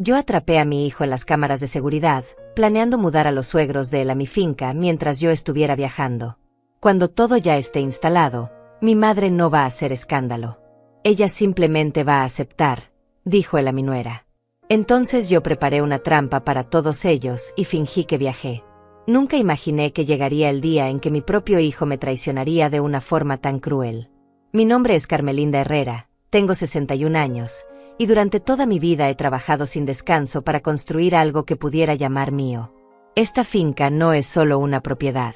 Yo atrapé a mi hijo en las cámaras de seguridad, planeando mudar a los suegros de él a mi finca mientras yo estuviera viajando. Cuando todo ya esté instalado, mi madre no va a hacer escándalo. Ella simplemente va a aceptar, dijo él a mi nuera. Entonces yo preparé una trampa para todos ellos y fingí que viajé. Nunca imaginé que llegaría el día en que mi propio hijo me traicionaría de una forma tan cruel. Mi nombre es Carmelinda Herrera, tengo 61 años, y durante toda mi vida he trabajado sin descanso para construir algo que pudiera llamar mío. Esta finca no es solo una propiedad.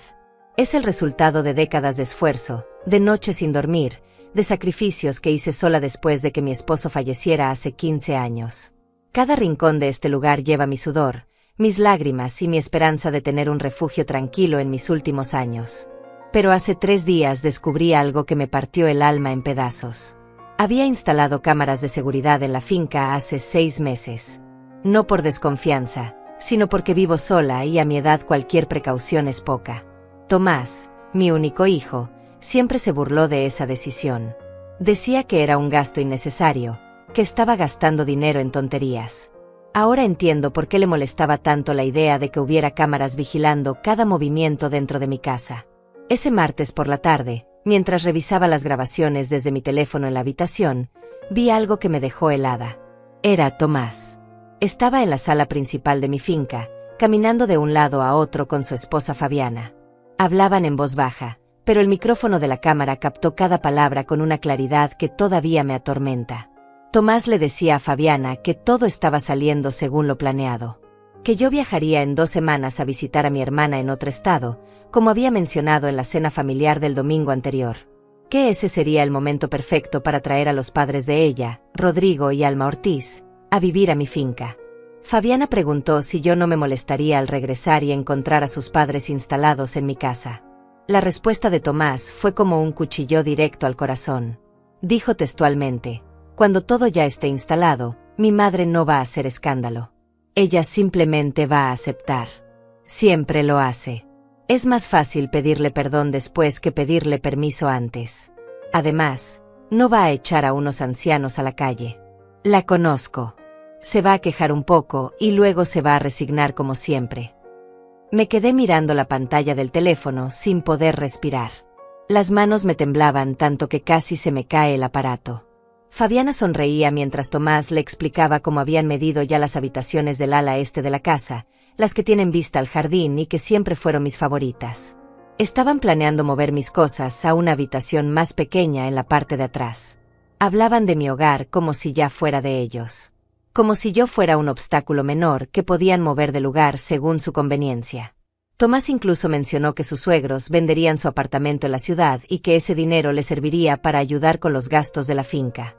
Es el resultado de décadas de esfuerzo, de noches sin dormir, de sacrificios que hice sola después de que mi esposo falleciera hace 15 años. Cada rincón de este lugar lleva mi sudor, mis lágrimas y mi esperanza de tener un refugio tranquilo en mis últimos años. Pero hace 3 días descubrí algo que me partió el alma en pedazos. Había instalado cámaras de seguridad en la finca hace 6 meses. No por desconfianza, sino porque vivo sola y a mi edad cualquier precaución es poca. Tomás, mi único hijo, siempre se burló de esa decisión. Decía que era un gasto innecesario, que estaba gastando dinero en tonterías. Ahora entiendo por qué le molestaba tanto la idea de que hubiera cámaras vigilando cada movimiento dentro de mi casa. Ese martes por la tarde, mientras revisaba las grabaciones desde mi teléfono en la habitación, vi algo que me dejó helada. Era Tomás. Estaba en la sala principal de mi finca, caminando de un lado a otro con su esposa Fabiana. Hablaban en voz baja, pero el micrófono de la cámara captó cada palabra con una claridad que todavía me atormenta. Tomás le decía a Fabiana que todo estaba saliendo según lo planeado, que yo viajaría en 2 semanas a visitar a mi hermana en otro estado, como había mencionado en la cena familiar del domingo anterior, que ese sería el momento perfecto para traer a los padres de ella, Rodrigo y Alma Ortiz, a vivir a mi finca. Fabiana preguntó si yo no me molestaría al regresar y encontrar a sus padres instalados en mi casa. La respuesta de Tomás fue como un cuchillo directo al corazón. Dijo textualmente: cuando todo ya esté instalado, mi madre no va a hacer escándalo. Ella simplemente va a aceptar. Siempre lo hace. Es más fácil pedirle perdón después que pedirle permiso antes. Además, no va a echar a unos ancianos a la calle. La conozco. Se va a quejar un poco y luego se va a resignar como siempre. Me quedé mirando la pantalla del teléfono sin poder respirar. Las manos me temblaban tanto que casi se me cae el aparato. Fabiana sonreía mientras Tomás le explicaba cómo habían medido ya las habitaciones del ala este de la casa, las que tienen vista al jardín y que siempre fueron mis favoritas. Estaban planeando mover mis cosas a una habitación más pequeña en la parte de atrás. Hablaban de mi hogar como si ya fuera de ellos. Como si yo fuera un obstáculo menor que podían mover de lugar según su conveniencia. Tomás incluso mencionó que sus suegros venderían su apartamento en la ciudad y que ese dinero le serviría para ayudar con los gastos de la finca.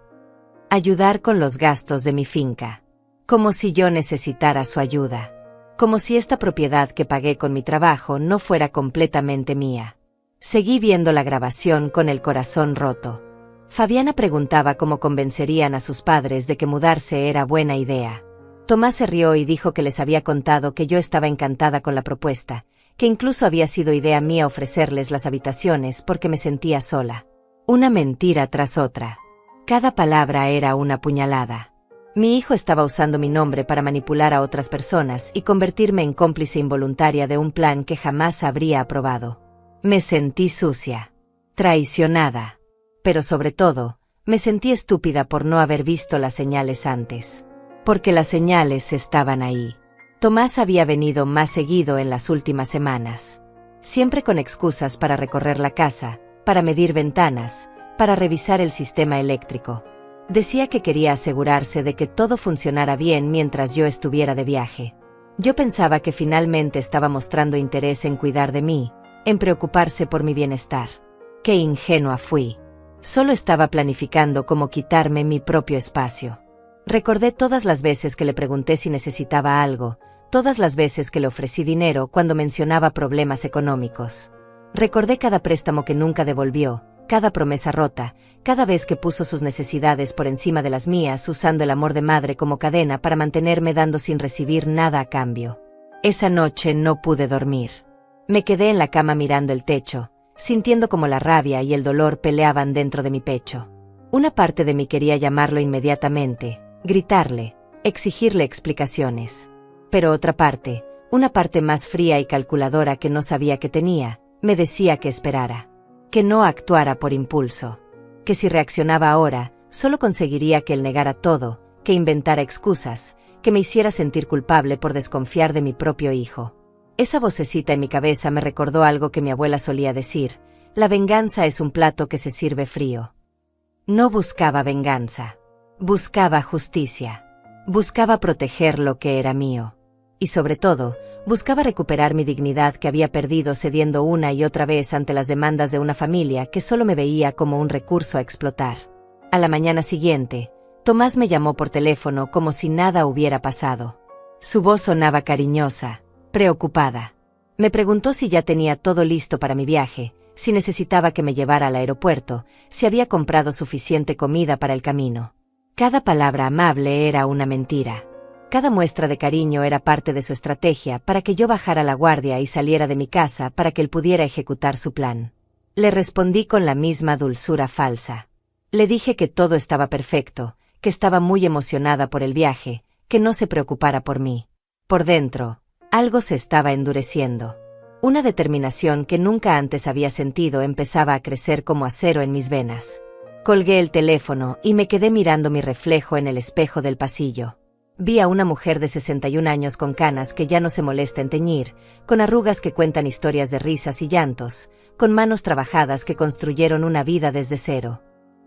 Ayudar con los gastos de mi finca. Como si yo necesitara su ayuda. Como si esta propiedad que pagué con mi trabajo no fuera completamente mía. Seguí viendo la grabación con el corazón roto. Fabiana preguntaba cómo convencerían a sus padres de que mudarse era buena idea. Tomás se rió y dijo que les había contado que yo estaba encantada con la propuesta, que incluso había sido idea mía ofrecerles las habitaciones porque me sentía sola. Una mentira tras otra. Cada palabra era una puñalada. Mi hijo estaba usando mi nombre para manipular a otras personas y convertirme en cómplice involuntaria de un plan que jamás habría aprobado. Me sentí sucia, traicionada, pero sobre todo, me sentí estúpida por no haber visto las señales antes. Porque las señales estaban ahí. Tomás había venido más seguido en las últimas semanas. Siempre con excusas para recorrer la casa, para medir ventanas, para revisar el sistema eléctrico. Decía que quería asegurarse de que todo funcionara bien mientras yo estuviera de viaje. Yo pensaba que finalmente estaba mostrando interés en cuidar de mí, en preocuparse por mi bienestar. Qué ingenua fui. Solo estaba planificando cómo quitarme mi propio espacio. Recordé todas las veces que le pregunté si necesitaba algo, todas las veces que le ofrecí dinero cuando mencionaba problemas económicos. Recordé cada préstamo que nunca devolvió, cada promesa rota, cada vez que puso sus necesidades por encima de las mías usando el amor de madre como cadena para mantenerme dando sin recibir nada a cambio. Esa noche no pude dormir. Me quedé en la cama mirando el techo, sintiendo como la rabia y el dolor peleaban dentro de mi pecho. Una parte de mí quería llamarlo inmediatamente, gritarle, exigirle explicaciones. Pero otra parte, una parte más fría y calculadora que no sabía que tenía, me decía que esperara, que no actuara por impulso, que si reaccionaba ahora, solo conseguiría que él negara todo, que inventara excusas, que me hiciera sentir culpable por desconfiar de mi propio hijo. Esa vocecita en mi cabeza me recordó algo que mi abuela solía decir: la venganza es un plato que se sirve frío. No buscaba venganza, buscaba justicia, buscaba proteger lo que era mío. Y sobre todo, buscaba recuperar mi dignidad que había perdido cediendo una y otra vez ante las demandas de una familia que solo me veía como un recurso a explotar. A la mañana siguiente, Tomás me llamó por teléfono como si nada hubiera pasado. Su voz sonaba cariñosa, preocupada. Me preguntó si ya tenía todo listo para mi viaje, si necesitaba que me llevara al aeropuerto, si había comprado suficiente comida para el camino. Cada palabra amable era una mentira. Cada muestra de cariño era parte de su estrategia para que yo bajara la guardia y saliera de mi casa para que él pudiera ejecutar su plan. Le respondí con la misma dulzura falsa. Le dije que todo estaba perfecto, que estaba muy emocionada por el viaje, que no se preocupara por mí. Por dentro, algo se estaba endureciendo. Una determinación que nunca antes había sentido empezaba a crecer como acero en mis venas. Colgué el teléfono y me quedé mirando mi reflejo en el espejo del pasillo. Vi a una mujer de 61 años con canas que ya no se molesta en teñir, con arrugas que cuentan historias de risas y llantos, con manos trabajadas que construyeron una vida desde cero.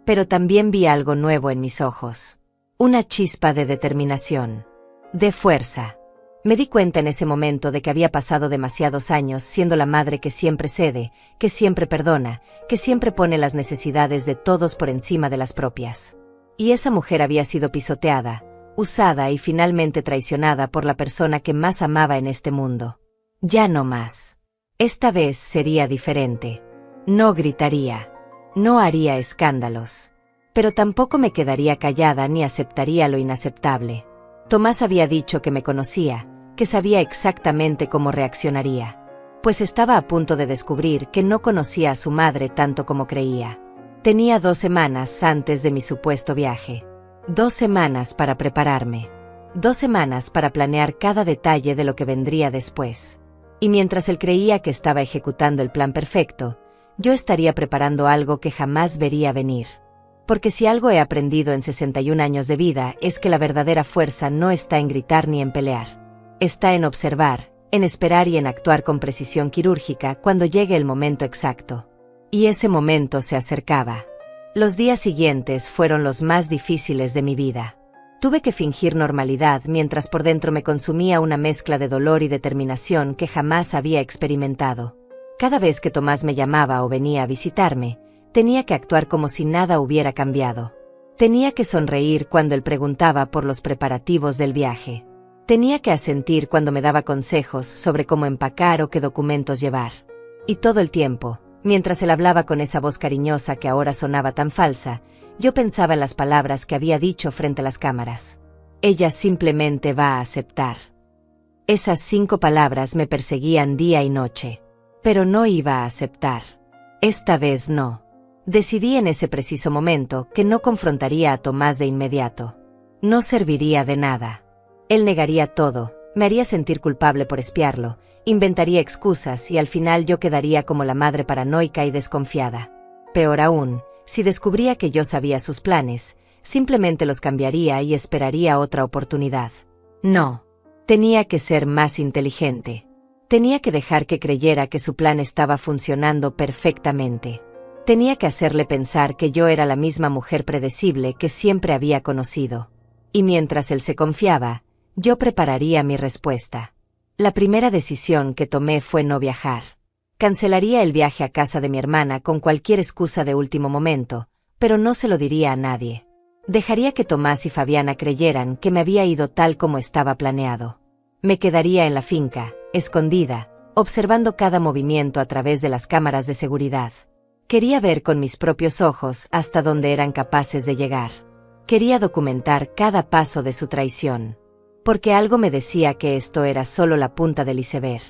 Pero también vi algo nuevo en mis ojos. Una chispa de determinación, de fuerza. Me di cuenta en ese momento de que había pasado demasiados años siendo la madre que siempre cede, que siempre perdona, que siempre pone las necesidades de todos por encima de las propias. Y esa mujer había sido pisoteada, usada y finalmente traicionada por la persona que más amaba en este mundo. Ya no más. Esta vez sería diferente. No gritaría. No haría escándalos. Pero tampoco me quedaría callada ni aceptaría lo inaceptable. Tomás había dicho que me conocía, que sabía exactamente cómo reaccionaría. Pues estaba a punto de descubrir que no conocía a su madre tanto como creía. Tenía 2 semanas antes de mi supuesto viaje. 2 semanas para prepararme. 2 semanas para planear cada detalle de lo que vendría después. Y mientras él creía que estaba ejecutando el plan perfecto, yo estaría preparando algo que jamás vería venir. Porque si algo he aprendido en 61 años de vida es que la verdadera fuerza no está en gritar ni en pelear. Está en observar, en esperar y en actuar con precisión quirúrgica cuando llegue el momento exacto. Y ese momento se acercaba. Los días siguientes fueron los más difíciles de mi vida. Tuve que fingir normalidad mientras por dentro me consumía una mezcla de dolor y determinación que jamás había experimentado. Cada vez que Tomás me llamaba o venía a visitarme, tenía que actuar como si nada hubiera cambiado. Tenía que sonreír cuando él preguntaba por los preparativos del viaje. Tenía que asentir cuando me daba consejos sobre cómo empacar o qué documentos llevar. Y todo el tiempo, mientras él hablaba con esa voz cariñosa que ahora sonaba tan falsa, yo pensaba en las palabras que había dicho frente a las cámaras. Ella simplemente va a aceptar. Esas 5 palabras me perseguían día y noche. Pero no iba a aceptar. Esta vez no. Decidí en ese preciso momento que no confrontaría a Tomás de inmediato. No serviría de nada. Él negaría todo, me haría sentir culpable por espiarlo, inventaría excusas y al final yo quedaría como la madre paranoica y desconfiada. Peor aún, si descubría que yo sabía sus planes, simplemente los cambiaría y esperaría otra oportunidad. No. Tenía que ser más inteligente. Tenía que dejar que creyera que su plan estaba funcionando perfectamente. Tenía que hacerle pensar que yo era la misma mujer predecible que siempre había conocido. Y mientras él se confiaba, yo prepararía mi respuesta. La primera decisión que tomé fue no viajar. Cancelaría el viaje a casa de mi hermana con cualquier excusa de último momento, pero no se lo diría a nadie. Dejaría que Tomás y Fabiana creyeran que me había ido tal como estaba planeado. Me quedaría en la finca, escondida, observando cada movimiento a través de las cámaras de seguridad. Quería ver con mis propios ojos hasta dónde eran capaces de llegar. Quería documentar cada paso de su traición. Porque algo me decía que esto era solo la punta del iceberg.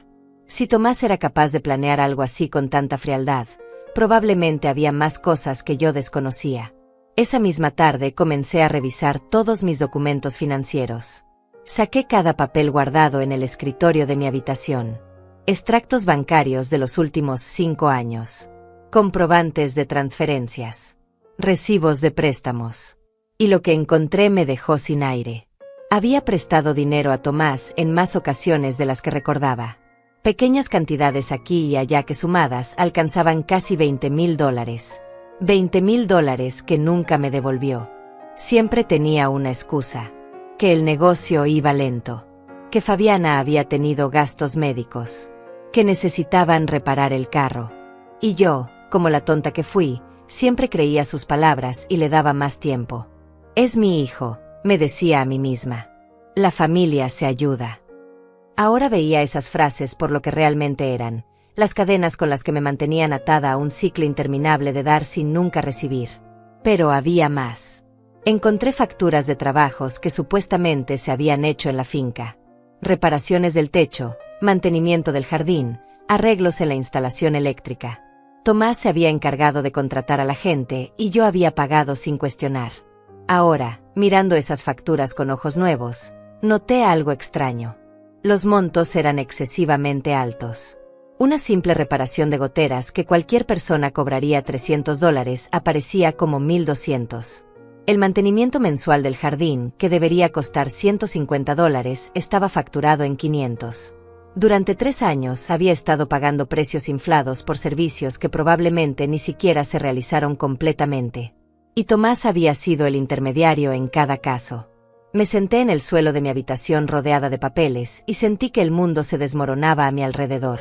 Si Tomás era capaz de planear algo así con tanta frialdad, probablemente había más cosas que yo desconocía. Esa misma tarde comencé a revisar todos mis documentos financieros. Saqué cada papel guardado en el escritorio de mi habitación. Extractos bancarios de los últimos 5 años. Comprobantes de transferencias. Recibos de préstamos. Y lo que encontré me dejó sin aire. Había prestado dinero a Tomás en más ocasiones de las que recordaba. Pequeñas cantidades aquí y allá que sumadas alcanzaban casi $20,000. $20,000 que nunca me devolvió. Siempre tenía una excusa. Que el negocio iba lento. Que Fabiana había tenido gastos médicos. Que necesitaban reparar el carro. Y yo, como la tonta que fui, siempre creía sus palabras y le daba más tiempo. Es mi hijo, me decía a mí misma. La familia se ayuda. Ahora veía esas frases por lo que realmente eran, las cadenas con las que me mantenían atada a un ciclo interminable de dar sin nunca recibir. Pero había más. Encontré facturas de trabajos que supuestamente se habían hecho en la finca. Reparaciones del techo, mantenimiento del jardín, arreglos en la instalación eléctrica. Tomás se había encargado de contratar a la gente y yo había pagado sin cuestionar. Ahora, mirando esas facturas con ojos nuevos, noté algo extraño. Los montos eran excesivamente altos. Una simple reparación de goteras que cualquier persona cobraría $300 aparecía como $1,200. El mantenimiento mensual del jardín, que debería costar $150, estaba facturado en $500. Durante 3 años había estado pagando precios inflados por servicios que probablemente ni siquiera se realizaron completamente. Y Tomás había sido el intermediario en cada caso. Me senté en el suelo de mi habitación rodeada de papeles y sentí que el mundo se desmoronaba a mi alrededor.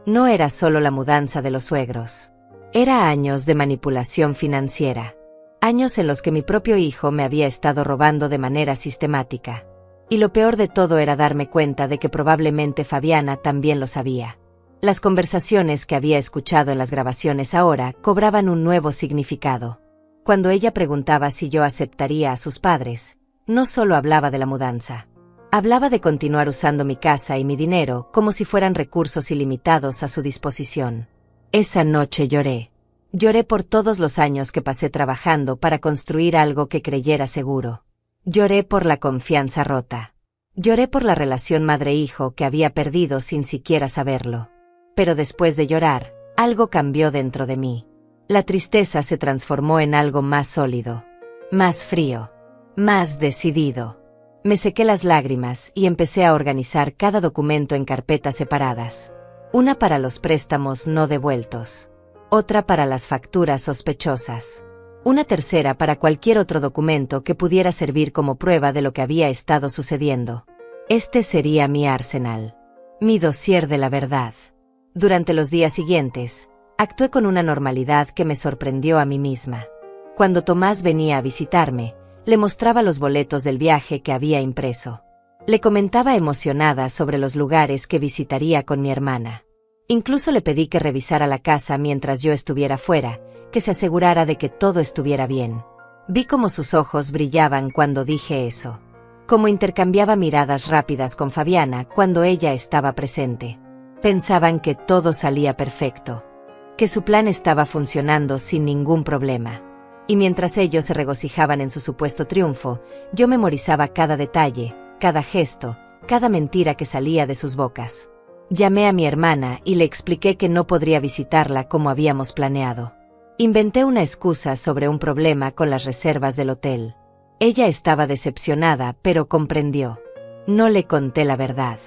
No era solo la mudanza de los suegros. Era años de manipulación financiera. Años en los que mi propio hijo me había estado robando de manera sistemática. Y lo peor de todo era darme cuenta de que probablemente Fabiana también lo sabía. Las conversaciones que había escuchado en las grabaciones ahora cobraban un nuevo significado. Cuando ella preguntaba si yo aceptaría a sus padres, no solo hablaba de la mudanza. Hablaba de continuar usando mi casa y mi dinero como si fueran recursos ilimitados a su disposición. Esa noche lloré. Lloré por todos los años que pasé trabajando para construir algo que creyera seguro. Lloré por la confianza rota. Lloré por la relación madre-hijo que había perdido sin siquiera saberlo. Pero después de llorar, algo cambió dentro de mí. La tristeza se transformó en algo más sólido, más frío, más decidido. Me sequé las lágrimas y empecé a organizar cada documento en carpetas separadas. Una para los préstamos no devueltos. Otra para las facturas sospechosas. Una tercera para cualquier otro documento que pudiera servir como prueba de lo que había estado sucediendo. Este sería mi arsenal. Mi dossier de la verdad. Durante los días siguientes, actué con una normalidad que me sorprendió a mí misma. Cuando Tomás venía a visitarme, le mostraba los boletos del viaje que había impreso. Le comentaba emocionada sobre los lugares que visitaría con mi hermana. Incluso le pedí que revisara la casa mientras yo estuviera fuera, que se asegurara de que todo estuviera bien. Vi cómo sus ojos brillaban cuando dije eso. Cómo intercambiaba miradas rápidas con Fabiana cuando ella estaba presente. Pensaban que todo salía perfecto. Que su plan estaba funcionando sin ningún problema. Y mientras ellos se regocijaban en su supuesto triunfo, yo memorizaba cada detalle, cada gesto, cada mentira que salía de sus bocas. Llamé a mi hermana y le expliqué que no podría visitarla como habíamos planeado. Inventé una excusa sobre un problema con las reservas del hotel. Ella estaba decepcionada, pero comprendió. No le conté la verdad.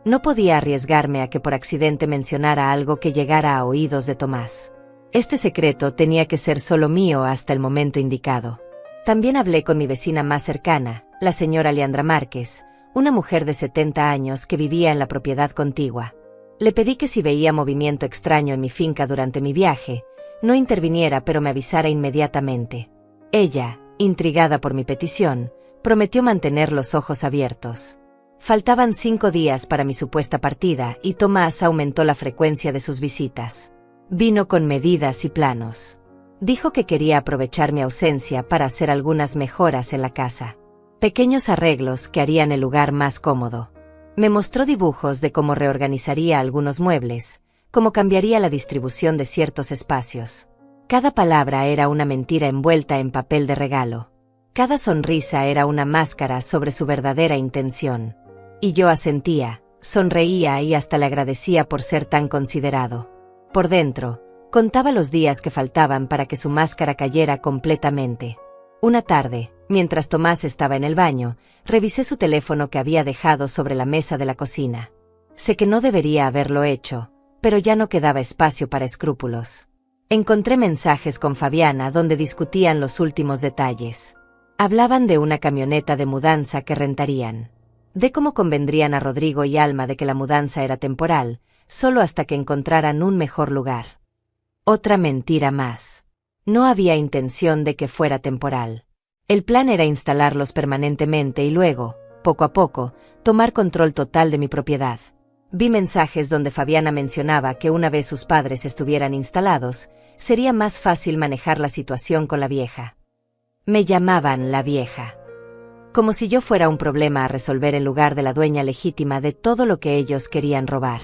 No podía arriesgarme a que por accidente mencionara algo que llegara a oídos de Tomás. Este secreto tenía que ser solo mío hasta el momento indicado. También hablé con mi vecina más cercana, la señora Leandra Márquez, una mujer de 70 años que vivía en la propiedad contigua. Le pedí que si veía movimiento extraño en mi finca durante mi viaje, no interviniera pero me avisara inmediatamente. Ella, intrigada por mi petición, prometió mantener los ojos abiertos. Faltaban 5 días para mi supuesta partida y Tomás aumentó la frecuencia de sus visitas. Vino con medidas y planos. Dijo que quería aprovechar mi ausencia para hacer algunas mejoras en la casa. Pequeños arreglos que harían el lugar más cómodo. Me mostró dibujos de cómo reorganizaría algunos muebles, cómo cambiaría la distribución de ciertos espacios. Cada palabra era una mentira envuelta en papel de regalo. Cada sonrisa era una máscara sobre su verdadera intención. Y yo asentía, sonreía y hasta le agradecía por ser tan considerado. Por dentro, contaba los días que faltaban para que su máscara cayera completamente. Una tarde, mientras Tomás estaba en el baño, revisé su teléfono que había dejado sobre la mesa de la cocina. Sé que no debería haberlo hecho, pero ya no quedaba espacio para escrúpulos. Encontré mensajes con Fabiana donde discutían los últimos detalles. Hablaban de una camioneta de mudanza que rentarían. De cómo convendrían a Rodrigo y Alma de que la mudanza era temporal, solo hasta que encontraran un mejor lugar. Otra mentira más. No había intención de que fuera temporal. El plan era instalarlos permanentemente y luego, poco a poco, tomar control total de mi propiedad. Vi mensajes donde Fabiana mencionaba que una vez sus padres estuvieran instalados, sería más fácil manejar la situación con la vieja. Me llamaban la vieja. Como si yo fuera un problema a resolver en lugar de la dueña legítima de todo lo que ellos querían robar.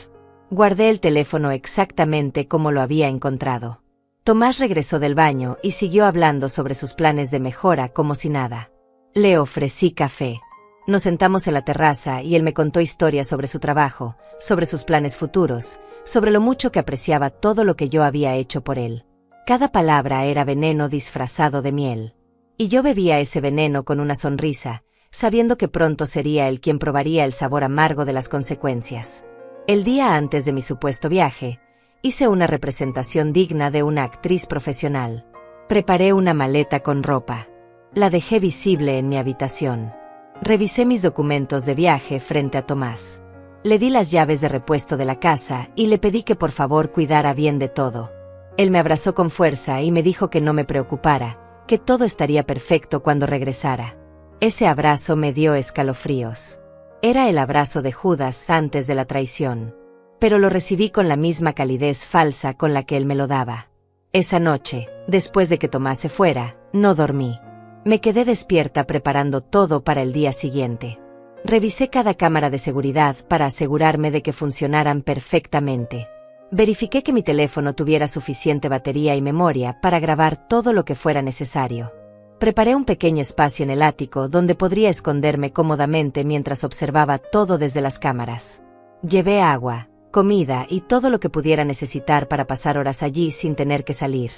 Guardé el teléfono exactamente como lo había encontrado. Tomás regresó del baño y siguió hablando sobre sus planes de mejora como si nada. Le ofrecí café. Nos sentamos en la terraza y él me contó historias sobre su trabajo, sobre sus planes futuros, sobre lo mucho que apreciaba todo lo que yo había hecho por él. Cada palabra era veneno disfrazado de miel. Y yo bebía ese veneno con una sonrisa, sabiendo que pronto sería él quien probaría el sabor amargo de las consecuencias. El día antes de mi supuesto viaje, hice una representación digna de una actriz profesional. Preparé una maleta con ropa. La dejé visible en mi habitación. Revisé mis documentos de viaje frente a Tomás. Le di las llaves de repuesto de la casa y le pedí que por favor cuidara bien de todo. Él me abrazó con fuerza y me dijo que no me preocupara, que todo estaría perfecto cuando regresara. Ese abrazo me dio escalofríos. Era el abrazo de Judas antes de la traición. Pero lo recibí con la misma calidez falsa con la que él me lo daba. Esa noche, después de que Tomás se fuera, no dormí. Me quedé despierta preparando todo para el día siguiente. Revisé cada cámara de seguridad para asegurarme de que funcionaran perfectamente. Verifiqué que mi teléfono tuviera suficiente batería y memoria para grabar todo lo que fuera necesario. Preparé un pequeño espacio en el ático donde podría esconderme cómodamente mientras observaba todo desde las cámaras. Llevé agua, comida y todo lo que pudiera necesitar para pasar horas allí sin tener que salir.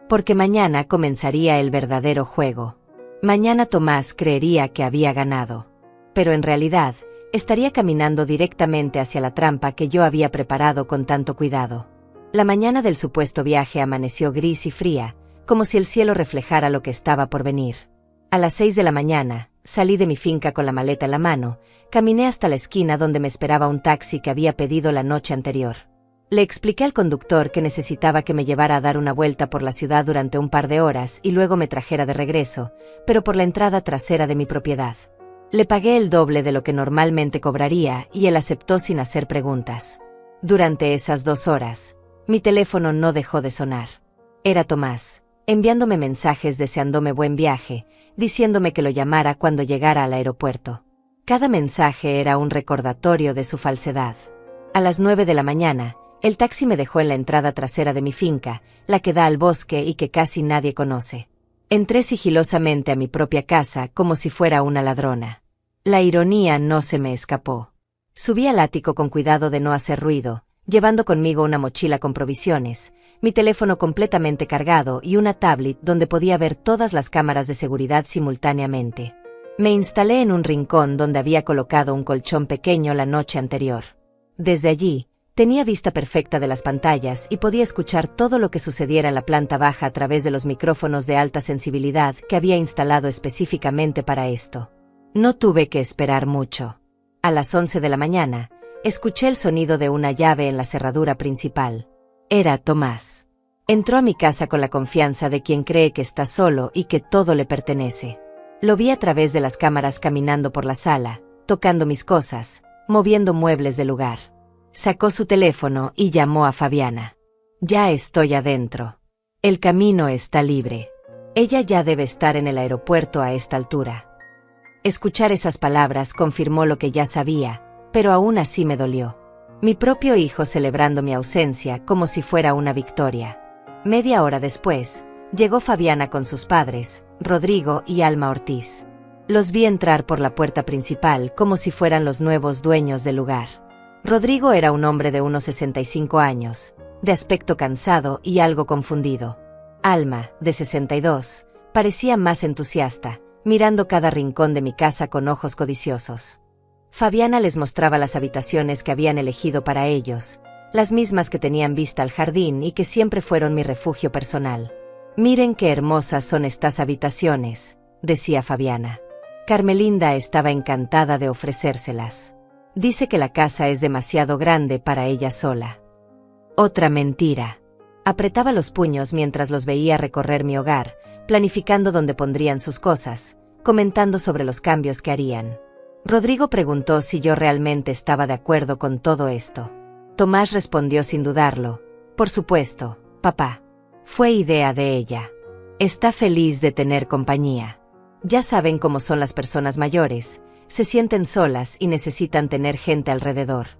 Porque mañana comenzaría el verdadero juego. Mañana Tomás creería que había ganado. Pero en realidad, estaría caminando directamente hacia la trampa que yo había preparado con tanto cuidado. La mañana del supuesto viaje amaneció gris y fría, como si el cielo reflejara lo que estaba por venir. A las 6 de la mañana, salí de mi finca con la maleta en la mano, caminé hasta la esquina donde me esperaba un taxi que había pedido la noche anterior. Le expliqué al conductor que necesitaba que me llevara a dar una vuelta por la ciudad durante un par de horas y luego me trajera de regreso, pero por la entrada trasera de mi propiedad. Le pagué el doble de lo que normalmente cobraría y él aceptó sin hacer preguntas. Durante esas 2 horas, mi teléfono no dejó de sonar. Era Tomás, enviándome mensajes deseándome buen viaje, diciéndome que lo llamara cuando llegara al aeropuerto. Cada mensaje era un recordatorio de su falsedad. A las 9 de la mañana, el taxi me dejó en la entrada trasera de mi finca, la que da al bosque y que casi nadie conoce. Entré sigilosamente a mi propia casa como si fuera una ladrona. La ironía no se me escapó. Subí al ático con cuidado de no hacer ruido, llevando conmigo una mochila con provisiones, mi teléfono completamente cargado y una tablet donde podía ver todas las cámaras de seguridad simultáneamente. Me instalé en un rincón donde había colocado un colchón pequeño la noche anterior. Desde allí, tenía vista perfecta de las pantallas y podía escuchar todo lo que sucediera en la planta baja a través de los micrófonos de alta sensibilidad que había instalado específicamente para esto. No tuve que esperar mucho. A las 11 de la mañana, escuché el sonido de una llave en la cerradura principal. Era Tomás. Entró a mi casa con la confianza de quien cree que está solo y que todo le pertenece. Lo vi a través de las cámaras caminando por la sala, tocando mis cosas, moviendo muebles del lugar. Sacó su teléfono y llamó a Fabiana. Ya estoy adentro. El camino está libre. Ella ya debe estar en el aeropuerto a esta altura. Escuchar esas palabras confirmó lo que ya sabía, pero aún así me dolió. Mi propio hijo celebrando mi ausencia como si fuera una victoria. Media hora después, llegó Fabiana con sus padres, Rodrigo y Alma Ortiz. Los vi entrar por la puerta principal como si fueran los nuevos dueños del lugar. Rodrigo era un hombre de unos 65 años, de aspecto cansado y algo confundido. Alma, de 62, parecía más entusiasta, mirando cada rincón de mi casa con ojos codiciosos. Fabiana les mostraba las habitaciones que habían elegido para ellos, las mismas que tenían vista al jardín y que siempre fueron mi refugio personal. «Miren qué hermosas son estas habitaciones», decía Fabiana. Carmelinda estaba encantada de ofrecérselas. Dice que la casa es demasiado grande para ella sola. Otra mentira. Apretaba los puños mientras los veía recorrer mi hogar, planificando dónde pondrían sus cosas, comentando sobre los cambios que harían. Rodrigo preguntó si yo realmente estaba de acuerdo con todo esto. Tomás respondió sin dudarlo: «Por supuesto, papá. Fue idea de ella. Está feliz de tener compañía. Ya saben cómo son las personas mayores, se sienten solas y necesitan tener gente alrededor».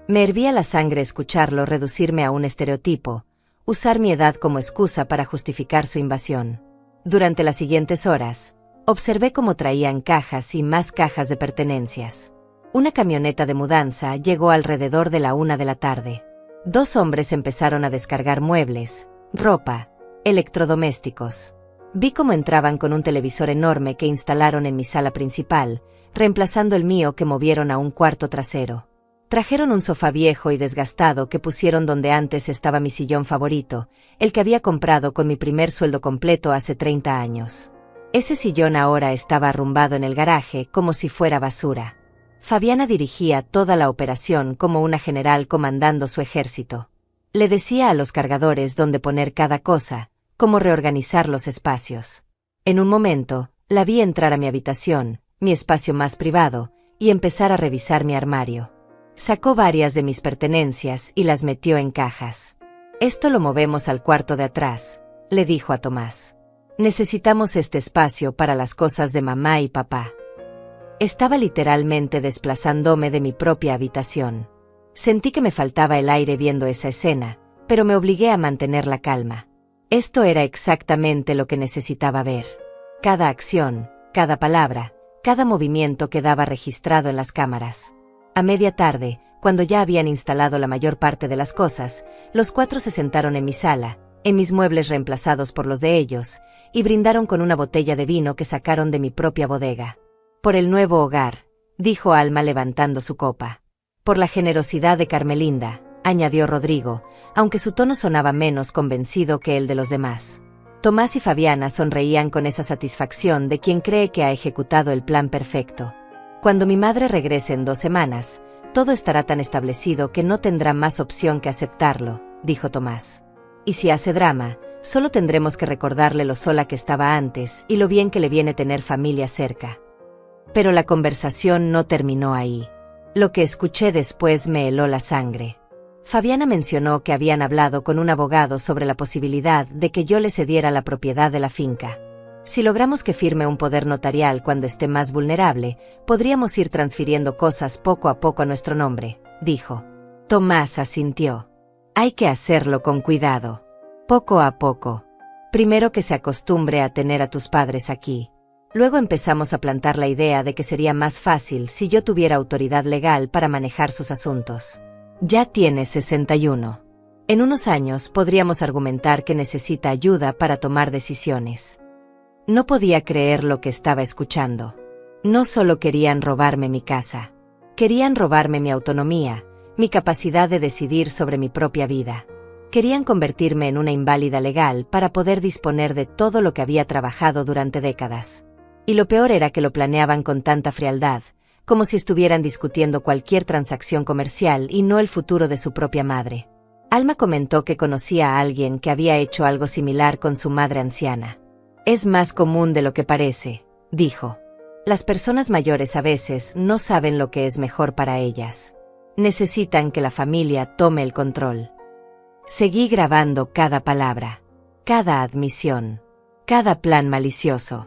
Me hervía la sangre escucharlo reducirme a un estereotipo, usar mi edad como excusa para justificar su invasión. Durante las siguientes horas, observé cómo traían cajas y más cajas de pertenencias. Una camioneta de mudanza llegó alrededor de la 1 de la tarde. 2 hombres empezaron a descargar muebles, ropa, electrodomésticos. Vi cómo entraban con un televisor enorme que instalaron en mi sala principal, reemplazando el mío que movieron a un cuarto trasero. Trajeron un sofá viejo y desgastado que pusieron donde antes estaba mi sillón favorito, el que había comprado con mi primer sueldo completo hace 30 años. Ese sillón ahora estaba arrumbado en el garaje como si fuera basura. Fabiana dirigía toda la operación como una general comandando su ejército. Le decía a los cargadores dónde poner cada cosa, cómo reorganizar los espacios. En un momento, la vi entrar a mi habitación, mi espacio más privado, y empezar a revisar mi armario. Sacó varias de mis pertenencias y las metió en cajas. «Esto lo movemos al cuarto de atrás», le dijo a Tomás. «Necesitamos este espacio para las cosas de mamá y papá». Estaba literalmente desplazándome de mi propia habitación. Sentí que me faltaba el aire viendo esa escena, pero me obligué a mantener la calma. Esto era exactamente lo que necesitaba ver. Cada acción, cada palabra, cada movimiento quedaba registrado en las cámaras. A media tarde, cuando ya habían instalado la mayor parte de las cosas, los 4 se sentaron en mi sala, en mis muebles reemplazados por los de ellos, y brindaron con una botella de vino que sacaron de mi propia bodega. «Por el nuevo hogar», dijo Alma levantando su copa. «Por la generosidad de Carmelinda», añadió Rodrigo, aunque su tono sonaba menos convencido que el de los demás. Tomás y Fabiana sonreían con esa satisfacción de quien cree que ha ejecutado el plan perfecto. «Cuando mi madre regrese en 2 semanas, todo estará tan establecido que no tendrá más opción que aceptarlo», dijo Tomás. «Y si hace drama, solo tendremos que recordarle lo sola que estaba antes y lo bien que le viene tener familia cerca». Pero la conversación no terminó ahí. Lo que escuché después me heló la sangre. Fabiana mencionó que habían hablado con un abogado sobre la posibilidad de que yo le cediera la propiedad de la finca. «Si logramos que firme un poder notarial cuando esté más vulnerable, podríamos ir transfiriendo cosas poco a poco a nuestro nombre», dijo. Tomás asintió. «Hay que hacerlo con cuidado. Poco a poco. Primero que se acostumbre a tener a tus padres aquí. Luego empezamos a plantar la idea de que sería más fácil si yo tuviera autoridad legal para manejar sus asuntos. Ya tiene 61. En unos años podríamos argumentar que necesita ayuda para tomar decisiones». No podía creer lo que estaba escuchando. No solo querían robarme mi casa. Querían robarme mi autonomía, mi capacidad de decidir sobre mi propia vida. Querían convertirme en una inválida legal para poder disponer de todo lo que había trabajado durante décadas. Y lo peor era que lo planeaban con tanta frialdad, como si estuvieran discutiendo cualquier transacción comercial y no el futuro de su propia madre. Alma comentó que conocía a alguien que había hecho algo similar con su madre anciana. «Es más común de lo que parece», dijo. «Las personas mayores a veces no saben lo que es mejor para ellas. Necesitan que la familia tome el control». Seguí grabando cada palabra, cada admisión, cada plan malicioso.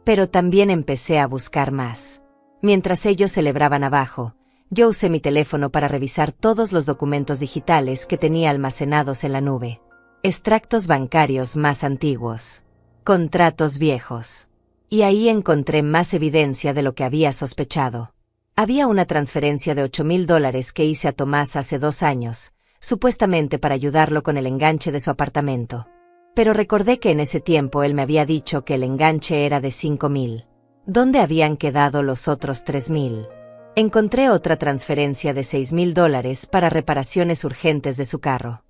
Pero también empecé a buscar más. Mientras ellos celebraban abajo, yo usé mi teléfono para revisar todos los documentos digitales que tenía almacenados en la nube. extractos bancarios más antiguos, contratos viejos. Y ahí encontré más evidencia de lo que había sospechado. Había una transferencia de $8,000 que hice a Tomás hace 2 años, supuestamente para ayudarlo con el enganche de su apartamento. Pero recordé que en ese tiempo él me había dicho que el enganche era de $5,000. ¿Dónde habían quedado los otros $3,000? Encontré otra transferencia de $6,000 para reparaciones urgentes de su carro.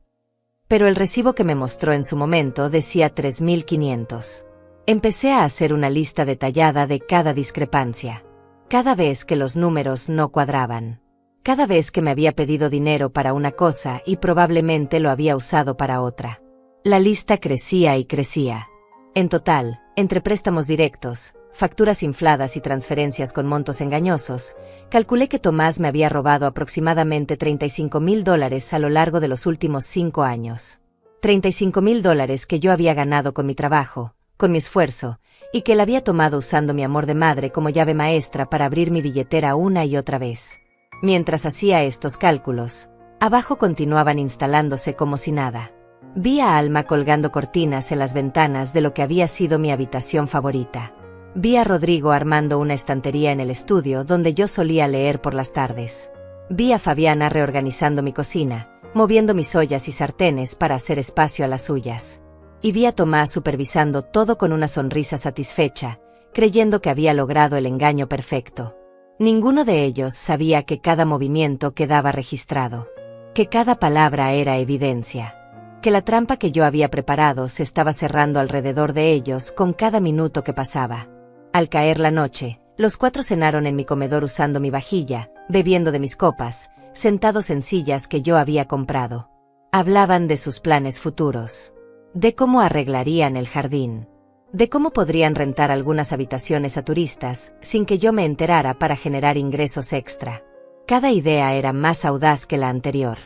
Pero el recibo que me mostró en su momento decía $3,500. Empecé a hacer una lista detallada de cada discrepancia. Cada vez que los números no cuadraban. Cada vez que me había pedido dinero para una cosa y probablemente lo había usado para otra. La lista crecía y crecía. En total, entre préstamos directos, facturas infladas y transferencias con montos engañosos, calculé que Tomás me había robado aproximadamente $35,000 a lo largo de los últimos 5 años. $35,000 que yo había ganado con mi trabajo, con mi esfuerzo, y que él había tomado usando mi amor de madre como llave maestra para abrir mi billetera una y otra vez. Mientras hacía estos cálculos, abajo continuaban instalándose como si nada. Vi a Alma colgando cortinas en las ventanas de lo que había sido mi habitación favorita. Vi a Rodrigo armando una estantería en el estudio donde yo solía leer por las tardes. Vi a Fabiana reorganizando mi cocina, moviendo mis ollas y sartenes para hacer espacio a las suyas. Y vi a Tomás supervisando todo con una sonrisa satisfecha, creyendo que había logrado el engaño perfecto. Ninguno de ellos sabía que cada movimiento quedaba registrado, que cada palabra era evidencia, que la trampa que yo había preparado se estaba cerrando alrededor de ellos con cada minuto que pasaba. Al caer la noche, los 4 cenaron en mi comedor usando mi vajilla, bebiendo de mis copas, sentados en sillas que yo había comprado. Hablaban de sus planes futuros. De cómo arreglarían el jardín. De cómo podrían rentar algunas habitaciones a turistas, sin que yo me enterara para generar ingresos extra. Cada idea era más audaz que la anterior.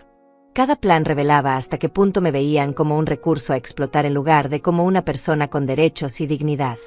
Cada plan revelaba hasta qué punto me veían como un recurso a explotar en lugar de como una persona con derechos y dignidad.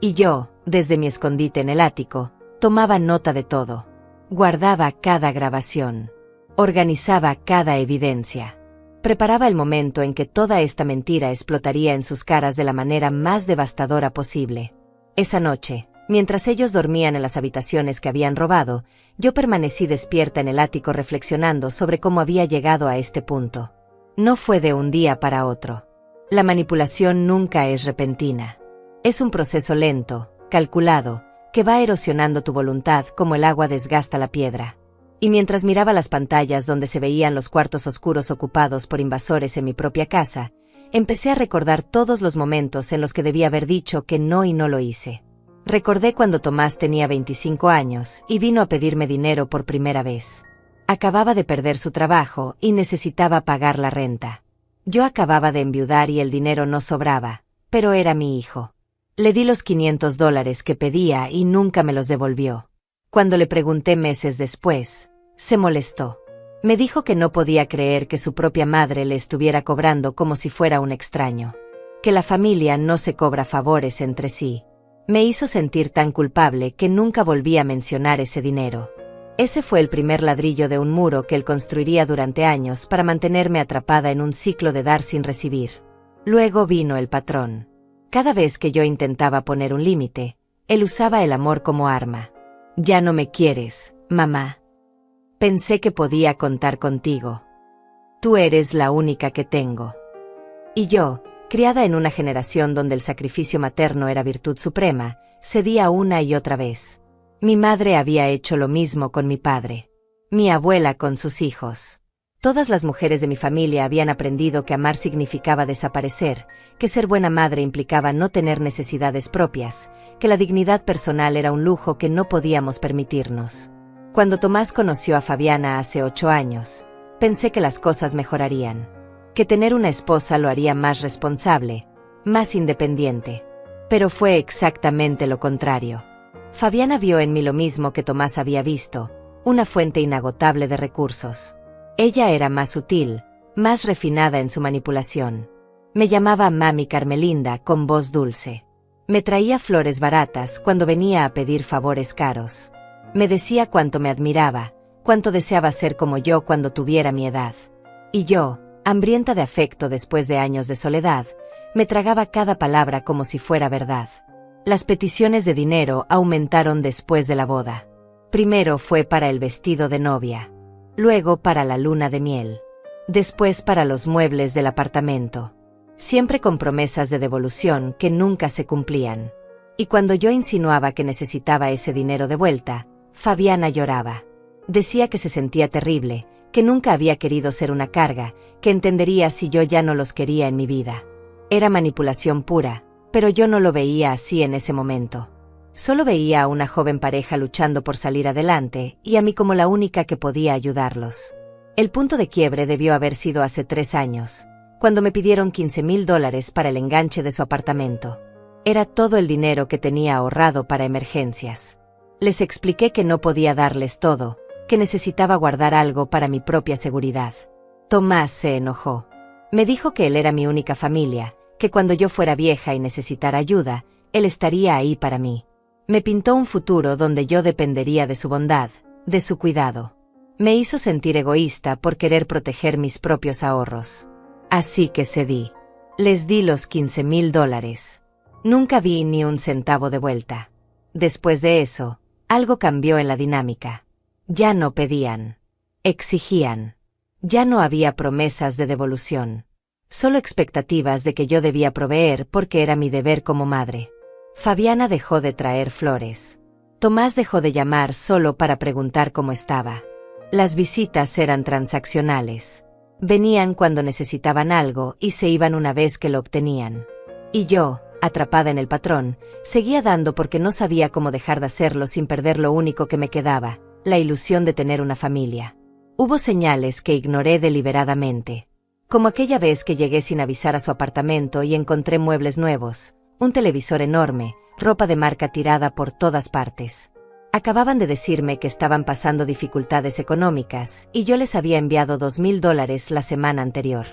Y yo, desde mi escondite en el ático, tomaba nota de todo. Guardaba cada grabación. Organizaba cada evidencia. Preparaba el momento en que toda esta mentira explotaría en sus caras de la manera más devastadora posible. Esa noche, mientras ellos dormían en las habitaciones que habían robado, yo permanecí despierta en el ático reflexionando sobre cómo había llegado a este punto. No fue de un día para otro. La manipulación nunca es repentina. Es un proceso lento, calculado, que va erosionando tu voluntad como el agua desgasta la piedra. Y mientras miraba las pantallas donde se veían los cuartos oscuros ocupados por invasores en mi propia casa, empecé a recordar todos los momentos en los que debía haber dicho que no y no lo hice. Recordé cuando Tomás tenía 25 años y vino a pedirme dinero por primera vez. Acababa de perder su trabajo y necesitaba pagar la renta. Yo acababa de enviudar y el dinero no sobraba, pero era mi hijo. Le di los $500 que pedía y nunca me los devolvió. Cuando le pregunté meses después, se molestó. Me dijo que no podía creer que su propia madre le estuviera cobrando como si fuera un extraño. Que la familia no se cobra favores entre sí. Me hizo sentir tan culpable que nunca volví a mencionar ese dinero. Ese fue el primer ladrillo de un muro que él construiría durante años para mantenerme atrapada en un ciclo de dar sin recibir. Luego vino el patrón. Cada vez que yo intentaba poner un límite, él usaba el amor como arma. Ya no me quieres, mamá. Pensé que podía contar contigo. Tú eres la única que tengo. Y yo, criada en una generación donde el sacrificio materno era virtud suprema, cedía una y otra vez. Mi madre había hecho lo mismo con mi padre. Mi abuela con sus hijos. Todas las mujeres de mi familia habían aprendido que amar significaba desaparecer, que ser buena madre implicaba no tener necesidades propias, que la dignidad personal era un lujo que no podíamos permitirnos. Cuando Tomás conoció a Fabiana hace 8 años, pensé que las cosas mejorarían, que tener una esposa lo haría más responsable, más independiente. Pero fue exactamente lo contrario. Fabiana vio en mí lo mismo que Tomás había visto, una fuente inagotable de recursos. Ella era más sutil, más refinada en su manipulación. Me llamaba Mami Carmelinda con voz dulce. Me traía flores baratas cuando venía a pedir favores caros. Me decía cuánto me admiraba, cuánto deseaba ser como yo cuando tuviera mi edad. Y yo, Hambrienta de afecto después de años de soledad, me tragaba cada palabra como si fuera verdad. Las peticiones de dinero aumentaron después de la boda. Primero fue para el vestido de novia, luego para la luna de miel, después para los muebles del apartamento, siempre con promesas de devolución que nunca se cumplían. Y cuando yo insinuaba que necesitaba ese dinero de vuelta, Fabiana lloraba. Decía que se sentía terrible, que nunca había querido ser una carga, que entendería si yo ya no los quería en mi vida. Era manipulación pura, pero yo no lo veía así en ese momento. Solo veía a una joven pareja luchando por salir adelante y a mí como la única que podía ayudarlos. El punto de quiebre debió haber sido hace 3 años, cuando me pidieron $15,000 para el enganche de su apartamento. Era todo el dinero que tenía ahorrado para emergencias. Les expliqué que no podía darles todo, que necesitaba guardar algo para mi propia seguridad. Tomás se enojó. Me dijo que él era mi única familia, que cuando yo fuera vieja y necesitara ayuda, él estaría ahí para mí. Me pintó un futuro donde yo dependería de su bondad, de su cuidado. Me hizo sentir egoísta por querer proteger mis propios ahorros. Así que cedí. Les di los $15,000. Nunca vi ni un centavo de vuelta. Después de eso, algo cambió en la dinámica. Ya no pedían. Exigían. Ya no había promesas de devolución. Solo expectativas de que yo debía proveer porque era mi deber como madre. Fabiana dejó de traer flores. Tomás dejó de llamar solo para preguntar cómo estaba. Las visitas eran transaccionales. Venían cuando necesitaban algo y se iban una vez que lo obtenían. Y yo, atrapada en el patrón, seguía dando porque no sabía cómo dejar de hacerlo sin perder lo único que me quedaba, la ilusión de tener una familia. Hubo señales que ignoré deliberadamente. Como aquella vez que llegué sin avisar a su apartamento y encontré muebles nuevos, un televisor enorme, ropa de marca tirada por todas partes. Acababan de decirme que estaban pasando dificultades económicas y yo les había enviado $2,000 la semana anterior.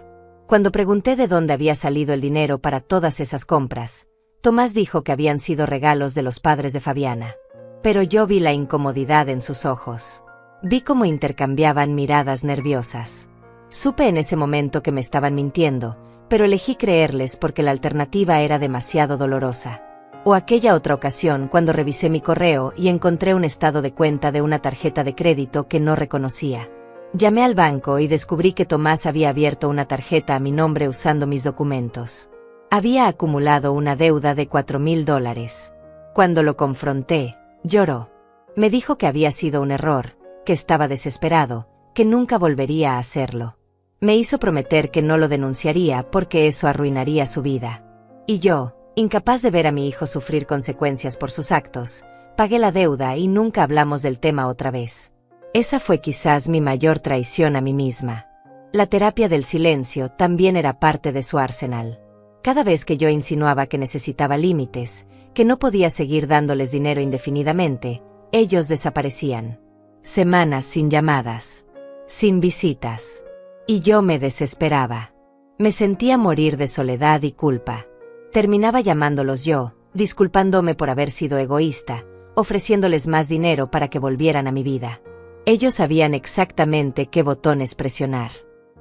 Cuando pregunté de dónde había salido el dinero para todas esas compras, Tomás dijo que habían sido regalos de los padres de Fabiana. Pero yo vi la incomodidad en sus ojos. Vi cómo intercambiaban miradas nerviosas. Supe en ese momento que me estaban mintiendo, pero elegí creerles porque la alternativa era demasiado dolorosa. O aquella otra ocasión cuando revisé mi correo y encontré un estado de cuenta de una tarjeta de crédito que no reconocía. Llamé al banco y descubrí que Tomás había abierto una tarjeta a mi nombre usando mis documentos. Había acumulado una deuda de $4,000. Cuando lo confronté, lloró. Me dijo que había sido un error, que estaba desesperado, que nunca volvería a hacerlo. Me hizo prometer que no lo denunciaría porque eso arruinaría su vida. Y yo, incapaz de ver a mi hijo sufrir consecuencias por sus actos, pagué la deuda y nunca hablamos del tema otra vez. Esa fue quizás mi mayor traición a mí misma. La terapia del silencio también era parte de su arsenal. Cada vez que yo insinuaba que necesitaba límites, que no podía seguir dándoles dinero indefinidamente, ellos desaparecían. Semanas sin llamadas, sin visitas. Y yo me desesperaba. Me sentía morir de soledad y culpa. Terminaba llamándolos yo, disculpándome por haber sido egoísta, ofreciéndoles más dinero para que volvieran a mi vida. Ellos sabían exactamente qué botones presionar.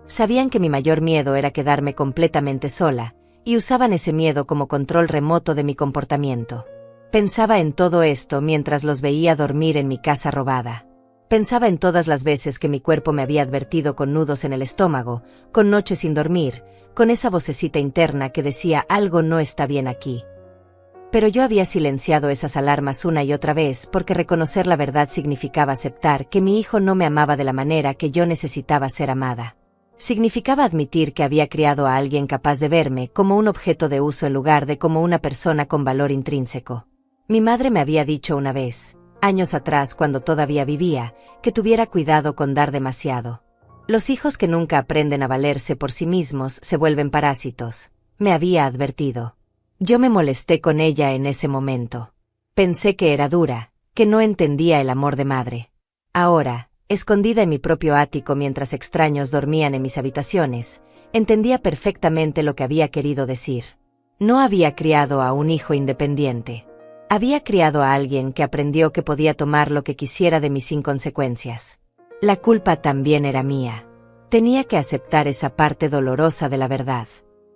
Sabían que mi mayor miedo era quedarme completamente sola, y usaban ese miedo como control remoto de mi comportamiento. Pensaba en todo esto mientras los veía dormir en mi casa robada. Pensaba en todas las veces que mi cuerpo me había advertido con nudos en el estómago, con noches sin dormir, con esa vocecita interna que decía algo no está bien aquí. Pero yo había silenciado esas alarmas una y otra vez porque reconocer la verdad significaba aceptar que mi hijo no me amaba de la manera que yo necesitaba ser amada. Significaba admitir que había criado a alguien capaz de verme como un objeto de uso en lugar de como una persona con valor intrínseco. Mi madre me había dicho una vez, años atrás cuando todavía vivía, que tuviera cuidado con dar demasiado. Los hijos que nunca aprenden a valerse por sí mismos se vuelven parásitos, me había advertido. Yo me molesté con ella en ese momento. Pensé que era dura, que no entendía el amor de madre. Ahora, escondida en mi propio ático mientras extraños dormían en mis habitaciones, entendía perfectamente lo que había querido decir. No había criado a un hijo independiente. Había criado a alguien que aprendió que podía tomar lo que quisiera de mí sin consecuencias. La culpa también era mía. Tenía que aceptar esa parte dolorosa de la verdad.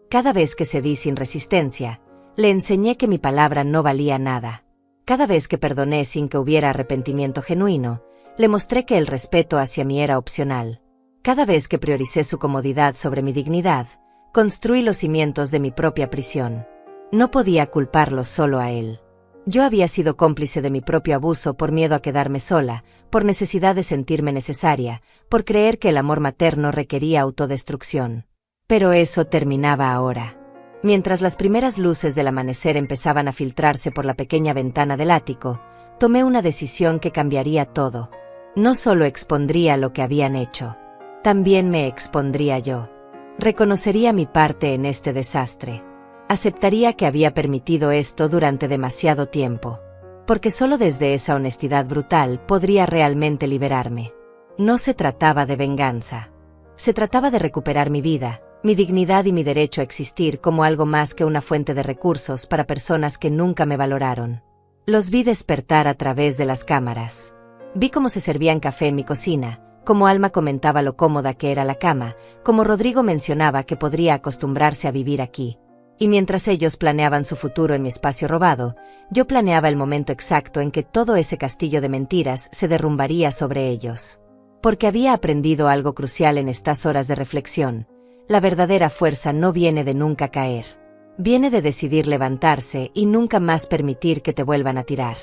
Cada vez que cedí sin resistencia, le enseñé que mi palabra no valía nada. Cada vez que perdoné sin que hubiera arrepentimiento genuino, le mostré que el respeto hacia mí era opcional. Cada vez que prioricé su comodidad sobre mi dignidad, construí los cimientos de mi propia prisión. No podía culparlo solo a él. Yo había sido cómplice de mi propio abuso por miedo a quedarme sola, por necesidad de sentirme necesaria, por creer que el amor materno requería autodestrucción. Pero eso terminaba ahora. Mientras las primeras luces del amanecer empezaban a filtrarse por la pequeña ventana del ático, tomé una decisión que cambiaría todo. No solo expondría lo que habían hecho, también me expondría yo. Reconocería mi parte en este desastre. Aceptaría que había permitido esto durante demasiado tiempo. Porque solo desde esa honestidad brutal podría realmente liberarme. No se trataba de venganza. Se trataba de recuperar mi vida, mi dignidad y mi derecho a existir como algo más que una fuente de recursos para personas que nunca me valoraron. Los vi despertar a través de las cámaras. Vi cómo se servían café en mi cocina, cómo Alma comentaba lo cómoda que era la cama, cómo Rodrigo mencionaba que podría acostumbrarse a vivir aquí. Y mientras ellos planeaban su futuro en mi espacio robado, yo planeaba el momento exacto en que todo ese castillo de mentiras se derrumbaría sobre ellos. Porque había aprendido algo crucial en estas horas de reflexión. La verdadera fuerza no viene de nunca caer. Viene de decidir levantarse y nunca más permitir que te vuelvan a tirar.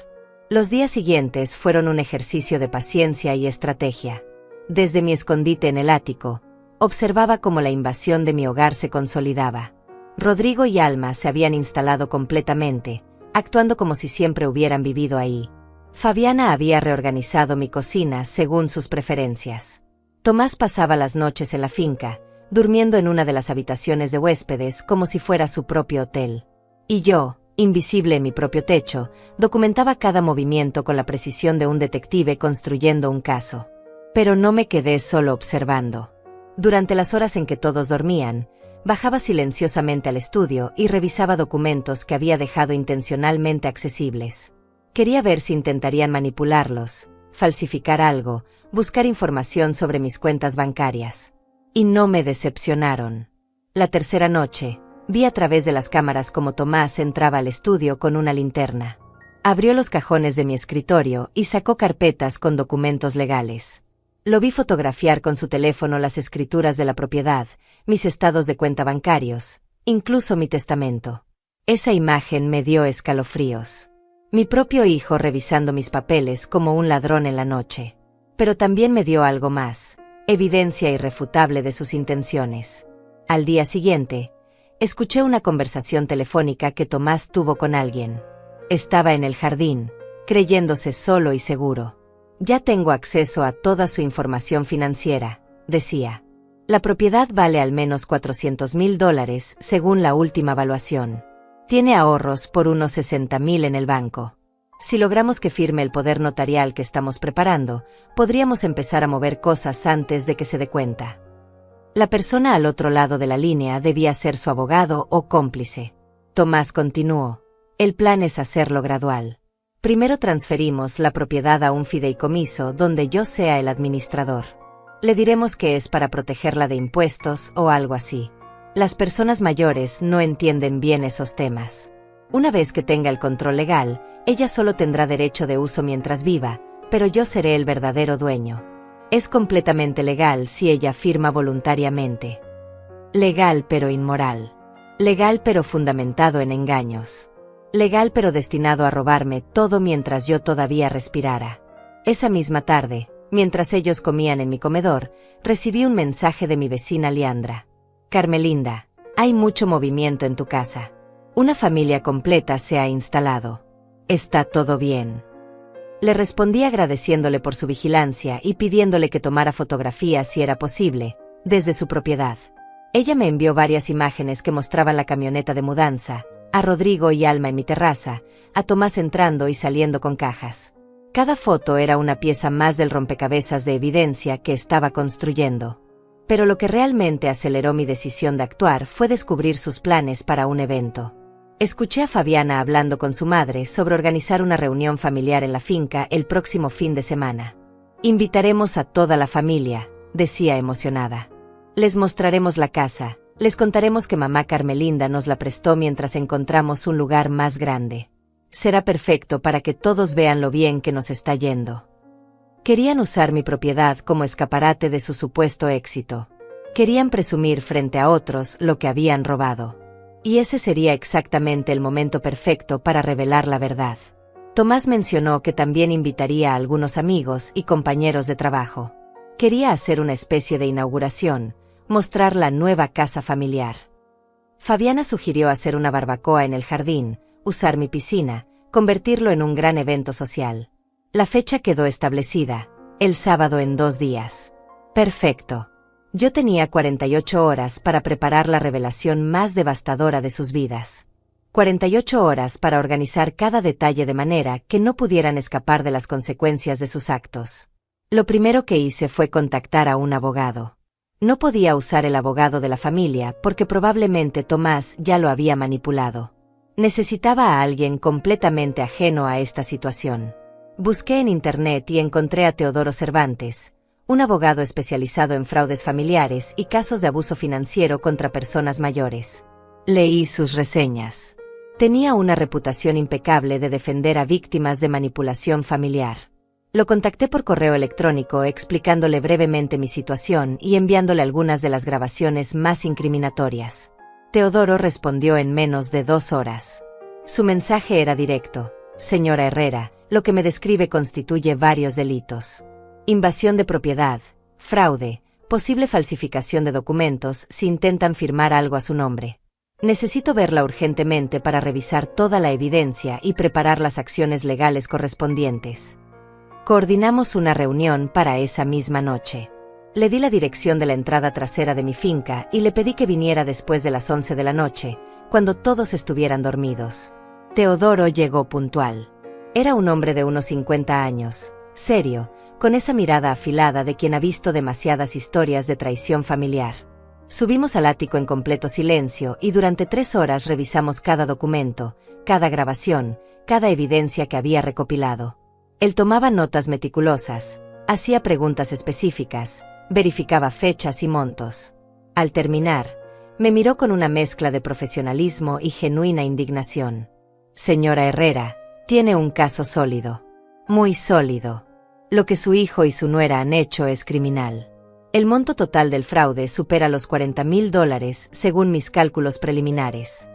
Los días siguientes fueron un ejercicio de paciencia y estrategia. Desde mi escondite en el ático, observaba cómo la invasión de mi hogar se consolidaba. Rodrigo y Alma se habían instalado completamente, actuando como si siempre hubieran vivido ahí. Fabiana había reorganizado mi cocina según sus preferencias. Tomás pasaba las noches en la finca, durmiendo en una de las habitaciones de huéspedes como si fuera su propio hotel. Y yo, invisible en mi propio techo, documentaba cada movimiento con la precisión de un detective construyendo un caso. Pero no me quedé solo observando. Durante las horas en que todos dormían, bajaba silenciosamente al estudio y revisaba documentos que había dejado intencionalmente accesibles. Quería ver si intentarían manipularlos, falsificar algo, buscar información sobre mis cuentas bancarias. Y no me decepcionaron. La tercera noche, vi a través de las cámaras cómo Tomás entraba al estudio con una linterna. Abrió los cajones de mi escritorio y sacó carpetas con documentos legales. Lo vi fotografiar con su teléfono las escrituras de la propiedad, mis estados de cuenta bancarios, incluso mi testamento. Esa imagen me dio escalofríos. Mi propio hijo revisando mis papeles como un ladrón en la noche. Pero también me dio algo más, evidencia irrefutable de sus intenciones. Al día siguiente, escuché una conversación telefónica que Tomás tuvo con alguien. Estaba en el jardín, creyéndose solo y seguro. Ya tengo acceso a toda su información financiera, decía. La propiedad vale al menos $400,000 según la última evaluación. Tiene ahorros por unos 60,000 en el banco. Si logramos que firme el poder notarial que estamos preparando, podríamos empezar a mover cosas antes de que se dé cuenta. La persona al otro lado de la línea debía ser su abogado o cómplice. Tomás continuó. El plan es hacerlo gradual. Primero transferimos la propiedad a un fideicomiso donde yo sea el administrador. Le diremos que es para protegerla de impuestos o algo así. Las personas mayores no entienden bien esos temas. Una vez que tenga el control legal, ella solo tendrá derecho de uso mientras viva, pero yo seré el verdadero dueño. Es completamente legal si ella firma voluntariamente. Legal pero inmoral. Legal pero fundamentado en engaños. Legal pero destinado a robarme todo mientras yo todavía respirara. Esa misma tarde, mientras ellos comían en mi comedor, recibí un mensaje de mi vecina Leandra. Carmelinda, hay mucho movimiento en tu casa. Una familia completa se ha instalado. ¿Está todo bien? Le respondí agradeciéndole por su vigilancia y pidiéndole que tomara fotografías si era posible, desde su propiedad. Ella me envió varias imágenes que mostraban la camioneta de mudanza, a Rodrigo y Alma en mi terraza, a Tomás entrando y saliendo con cajas. Cada foto era una pieza más del rompecabezas de evidencia que estaba construyendo. Pero lo que realmente aceleró mi decisión de actuar fue descubrir sus planes para un evento. Escuché a Fabiana hablando con su madre sobre organizar una reunión familiar en la finca el próximo fin de semana. Invitaremos a toda la familia, decía emocionada. Les mostraremos la casa, les contaremos que mamá Carmelinda nos la prestó mientras encontramos un lugar más grande. Será perfecto para que todos vean lo bien que nos está yendo. Querían usar mi propiedad como escaparate de su supuesto éxito. Querían presumir frente a otros lo que habían robado. Y ese sería exactamente el momento perfecto para revelar la verdad. Tomás mencionó que también invitaría a algunos amigos y compañeros de trabajo. Quería hacer una especie de inauguración, mostrar la nueva casa familiar. Fabiana sugirió hacer una barbacoa en el jardín, usar mi piscina, convertirlo en un gran evento social. La fecha quedó establecida, el sábado en 2 días. Perfecto. Yo tenía 48 horas para preparar la revelación más devastadora de sus vidas. 48 horas para organizar cada detalle de manera que no pudieran escapar de las consecuencias de sus actos. Lo primero que hice fue contactar a un abogado. No podía usar el abogado de la familia porque probablemente Tomás ya lo había manipulado. Necesitaba a alguien completamente ajeno a esta situación. Busqué en internet y encontré a Teodoro Cervantes, un abogado especializado en fraudes familiares y casos de abuso financiero contra personas mayores. Leí sus reseñas. Tenía una reputación impecable de defender a víctimas de manipulación familiar. Lo contacté por correo electrónico explicándole brevemente mi situación y enviándole algunas de las grabaciones más incriminatorias. Teodoro respondió en menos de 2 horas. Su mensaje era directo: Señora Herrera, lo que me describe constituye varios delitos. Invasión de propiedad, fraude, posible falsificación de documentos si intentan firmar algo a su nombre. Necesito verla urgentemente para revisar toda la evidencia y preparar las acciones legales correspondientes. Coordinamos una reunión para esa misma noche. Le di la dirección de la entrada trasera de mi finca y le pedí que viniera después de las 11 de la noche, cuando todos estuvieran dormidos. Teodoro llegó puntual. Era un hombre de unos 50 años, serio, con esa mirada afilada de quien ha visto demasiadas historias de traición familiar. Subimos al ático en completo silencio y durante 3 horas revisamos cada documento, cada grabación, cada evidencia que había recopilado. Él tomaba notas meticulosas, hacía preguntas específicas, verificaba fechas y montos. Al terminar, me miró con una mezcla de profesionalismo y genuina indignación. Señora Herrera, tiene un caso sólido. Muy sólido. Lo que su hijo y su nuera han hecho es criminal. El monto total del fraude supera los $40,000 según mis cálculos preliminares.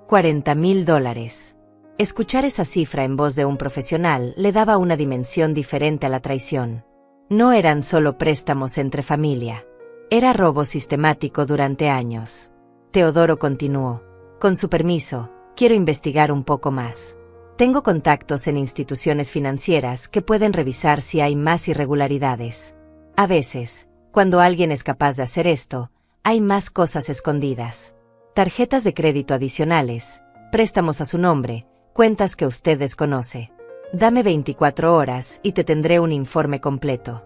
$40,000. Escuchar esa cifra en voz de un profesional le daba una dimensión diferente a la traición. No eran solo préstamos entre familia. Era robo sistemático durante años. Teodoro continuó: Con su permiso, quiero investigar un poco más. Tengo contactos en instituciones financieras que pueden revisar si hay más irregularidades. A veces, cuando alguien es capaz de hacer esto, hay más cosas escondidas. Tarjetas de crédito adicionales, préstamos a su nombre, cuentas que usted desconoce. Dame 24 horas y te tendré un informe completo.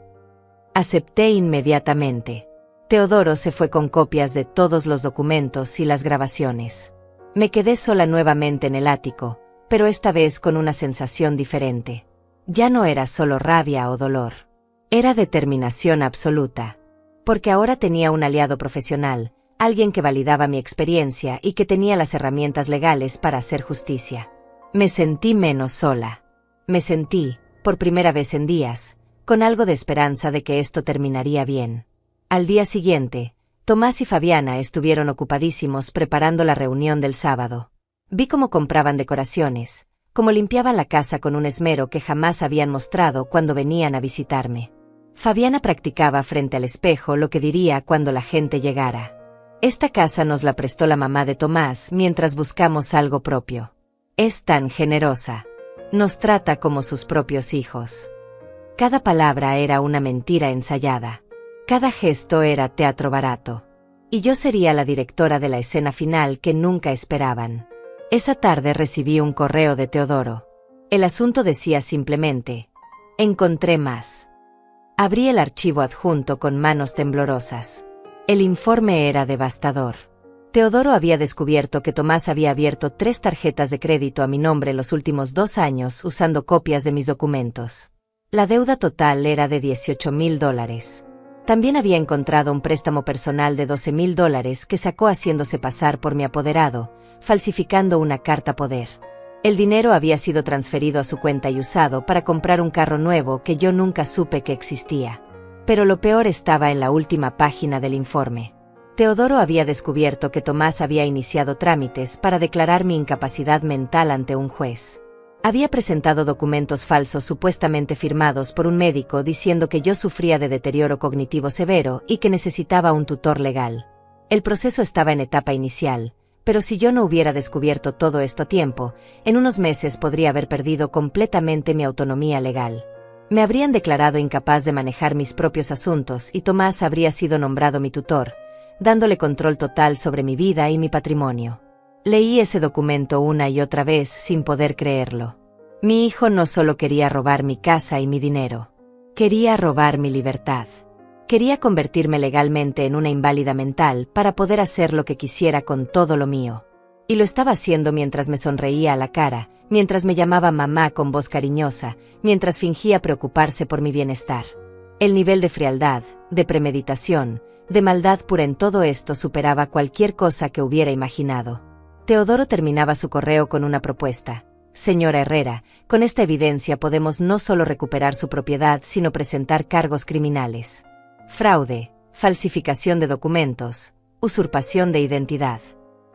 Acepté inmediatamente. Teodoro se fue con copias de todos los documentos y las grabaciones. Me quedé sola nuevamente en el ático, pero esta vez con una sensación diferente. Ya no era solo rabia o dolor. Era determinación absoluta. Porque ahora tenía un aliado profesional, alguien que validaba mi experiencia y que tenía las herramientas legales para hacer justicia. Me sentí menos sola. Me sentí, por primera vez en días, con algo de esperanza de que esto terminaría bien. Al día siguiente, Tomás y Fabiana estuvieron ocupadísimos preparando la reunión del sábado. Vi cómo compraban decoraciones, cómo limpiaban la casa con un esmero que jamás habían mostrado cuando venían a visitarme. Fabiana practicaba frente al espejo lo que diría cuando la gente llegara. Esta casa nos la prestó la mamá de Tomás mientras buscamos algo propio. Es tan generosa. Nos trata como sus propios hijos. Cada palabra era una mentira ensayada. Cada gesto era teatro barato. Y yo sería la directora de la escena final que nunca esperaban. Esa tarde recibí un correo de Teodoro. El asunto decía simplemente: encontré más. Abrí el archivo adjunto con manos temblorosas. El informe era devastador. Teodoro había descubierto que Tomás había abierto 3 tarjetas de crédito a mi nombre los últimos 2 años usando copias de mis documentos. La deuda total era de $18,000. También había encontrado un préstamo personal de $12,000 que sacó haciéndose pasar por mi apoderado, falsificando una carta poder. El dinero había sido transferido a su cuenta y usado para comprar un carro nuevo que yo nunca supe que existía. Pero lo peor estaba en la última página del informe. Teodoro había descubierto que Tomás había iniciado trámites para declarar mi incapacidad mental ante un juez. Había presentado documentos falsos supuestamente firmados por un médico diciendo que yo sufría de deterioro cognitivo severo y que necesitaba un tutor legal. El proceso estaba en etapa inicial, pero si yo no hubiera descubierto todo esto a tiempo, en unos meses podría haber perdido completamente mi autonomía legal. Me habrían declarado incapaz de manejar mis propios asuntos y Tomás habría sido nombrado mi tutor, dándole control total sobre mi vida y mi patrimonio. Leí ese documento una y otra vez sin poder creerlo. Mi hijo no solo quería robar mi casa y mi dinero. Quería robar mi libertad. Quería convertirme legalmente en una inválida mental para poder hacer lo que quisiera con todo lo mío. Y lo estaba haciendo mientras me sonreía a la cara, mientras me llamaba mamá con voz cariñosa, mientras fingía preocuparse por mi bienestar. El nivel de frialdad, de premeditación, de maldad pura en todo esto superaba cualquier cosa que hubiera imaginado. Teodoro terminaba su correo con una propuesta. Señora Herrera, con esta evidencia podemos no solo recuperar su propiedad, sino presentar cargos criminales. Fraude, falsificación de documentos, usurpación de identidad.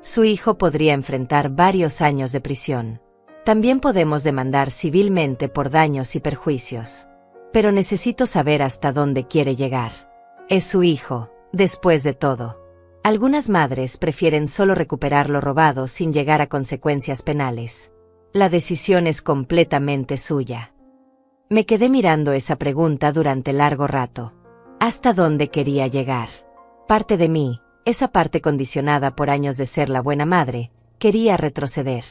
Su hijo podría enfrentar varios años de prisión. También podemos demandar civilmente por daños y perjuicios. Pero necesito saber hasta dónde quiere llegar. Es su hijo, después de todo. Algunas madres prefieren solo recuperar lo robado sin llegar a consecuencias penales. La decisión es completamente suya. Me quedé mirando esa pregunta durante largo rato. ¿Hasta dónde quería llegar? Parte de mí, esa parte condicionada por años de ser la buena madre, quería retroceder.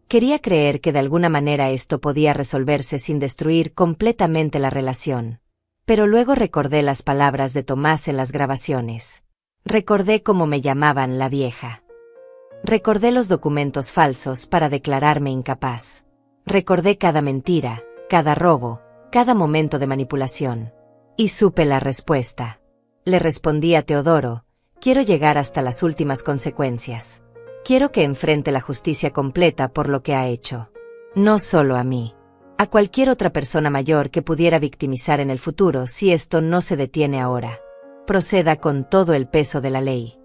Quería creer que de alguna manera esto podía resolverse sin destruir completamente la relación. Pero luego recordé las palabras de Tomás en las grabaciones. Recordé cómo me llamaban la vieja. Recordé los documentos falsos para declararme incapaz. Recordé cada mentira, cada robo, cada momento de manipulación. Y supe la respuesta. Le respondí a Teodoro, quiero llegar hasta las últimas consecuencias. Quiero que enfrente la justicia completa por lo que ha hecho. No solo a mí. A cualquier otra persona mayor que pudiera victimizar en el futuro si esto no se detiene ahora. Proceda con todo el peso de la ley.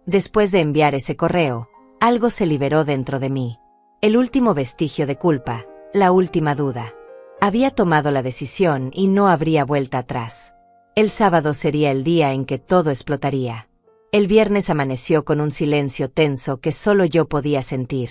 Después de enviar ese correo, algo se liberó dentro de mí. El último vestigio de culpa, la última duda. Había tomado la decisión y no habría vuelta atrás. El sábado sería el día en que todo explotaría. El viernes amaneció con un silencio tenso que solo yo podía sentir.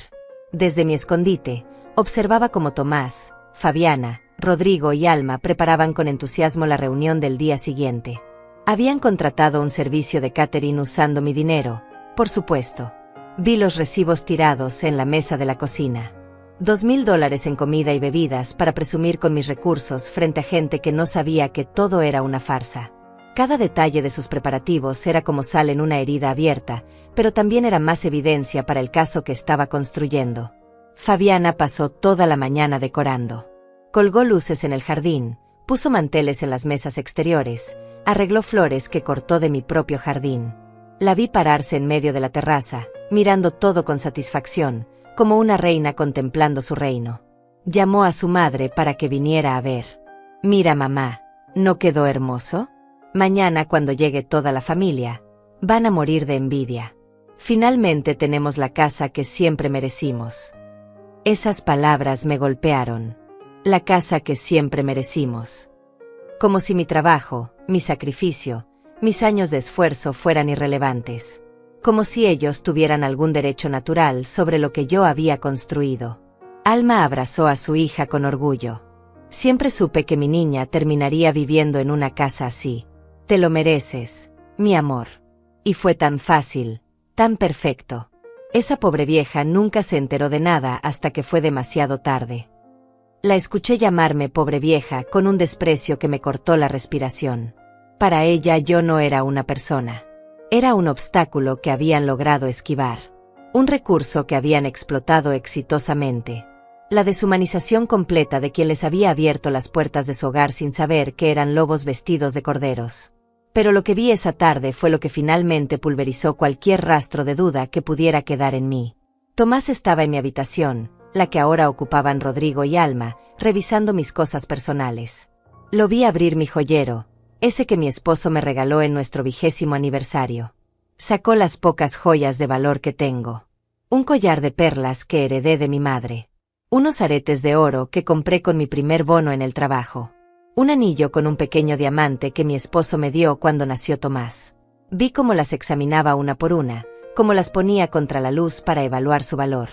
Desde mi escondite, observaba cómo Tomás, Fabiana, Rodrigo y Alma preparaban con entusiasmo la reunión del día siguiente. Habían contratado un servicio de catering usando mi dinero, por supuesto. Vi los recibos tirados en la mesa de la cocina. $2,000 en comida y bebidas para presumir con mis recursos frente a gente que no sabía que todo era una farsa. Cada detalle de sus preparativos era como sal en una herida abierta, pero también era más evidencia para el caso que estaba construyendo. Fabiana pasó toda la mañana decorando. Colgó luces en el jardín, puso manteles en las mesas exteriores, arregló flores que cortó de mi propio jardín. La vi pararse en medio de la terraza, mirando todo con satisfacción, como una reina contemplando su reino. Llamó a su madre para que viniera a ver. Mira mamá, ¿no quedó hermoso? Mañana cuando llegue toda la familia, van a morir de envidia. Finalmente tenemos la casa que siempre merecimos. Esas palabras me golpearon. La casa que siempre merecimos. Como si mi trabajo, mi sacrificio, mis años de esfuerzo fueran irrelevantes. Como si ellos tuvieran algún derecho natural sobre lo que yo había construido. Alma abrazó a su hija con orgullo. Siempre supe que mi niña terminaría viviendo en una casa así. Te lo mereces, mi amor. Y fue tan fácil, tan perfecto. Esa pobre vieja nunca se enteró de nada hasta que fue demasiado tarde. La escuché llamarme pobre vieja con un desprecio que me cortó la respiración. Para ella yo no era una persona. Era un obstáculo que habían logrado esquivar. Un recurso que habían explotado exitosamente. La deshumanización completa de quien les había abierto las puertas de su hogar sin saber que eran lobos vestidos de corderos. Pero lo que vi esa tarde fue lo que finalmente pulverizó cualquier rastro de duda que pudiera quedar en mí. Tomás estaba en mi habitación, la que ahora ocupaban Rodrigo y Alma, revisando mis cosas personales. Lo vi abrir mi joyero, ese que mi esposo me regaló en nuestro 20º aniversario. Sacó las pocas joyas de valor que tengo. Un collar de perlas que heredé de mi madre. Unos aretes de oro que compré con mi primer bono en el trabajo. Un anillo con un pequeño diamante que mi esposo me dio cuando nació Tomás. Vi cómo las examinaba una por una, cómo las ponía contra la luz para evaluar su valor.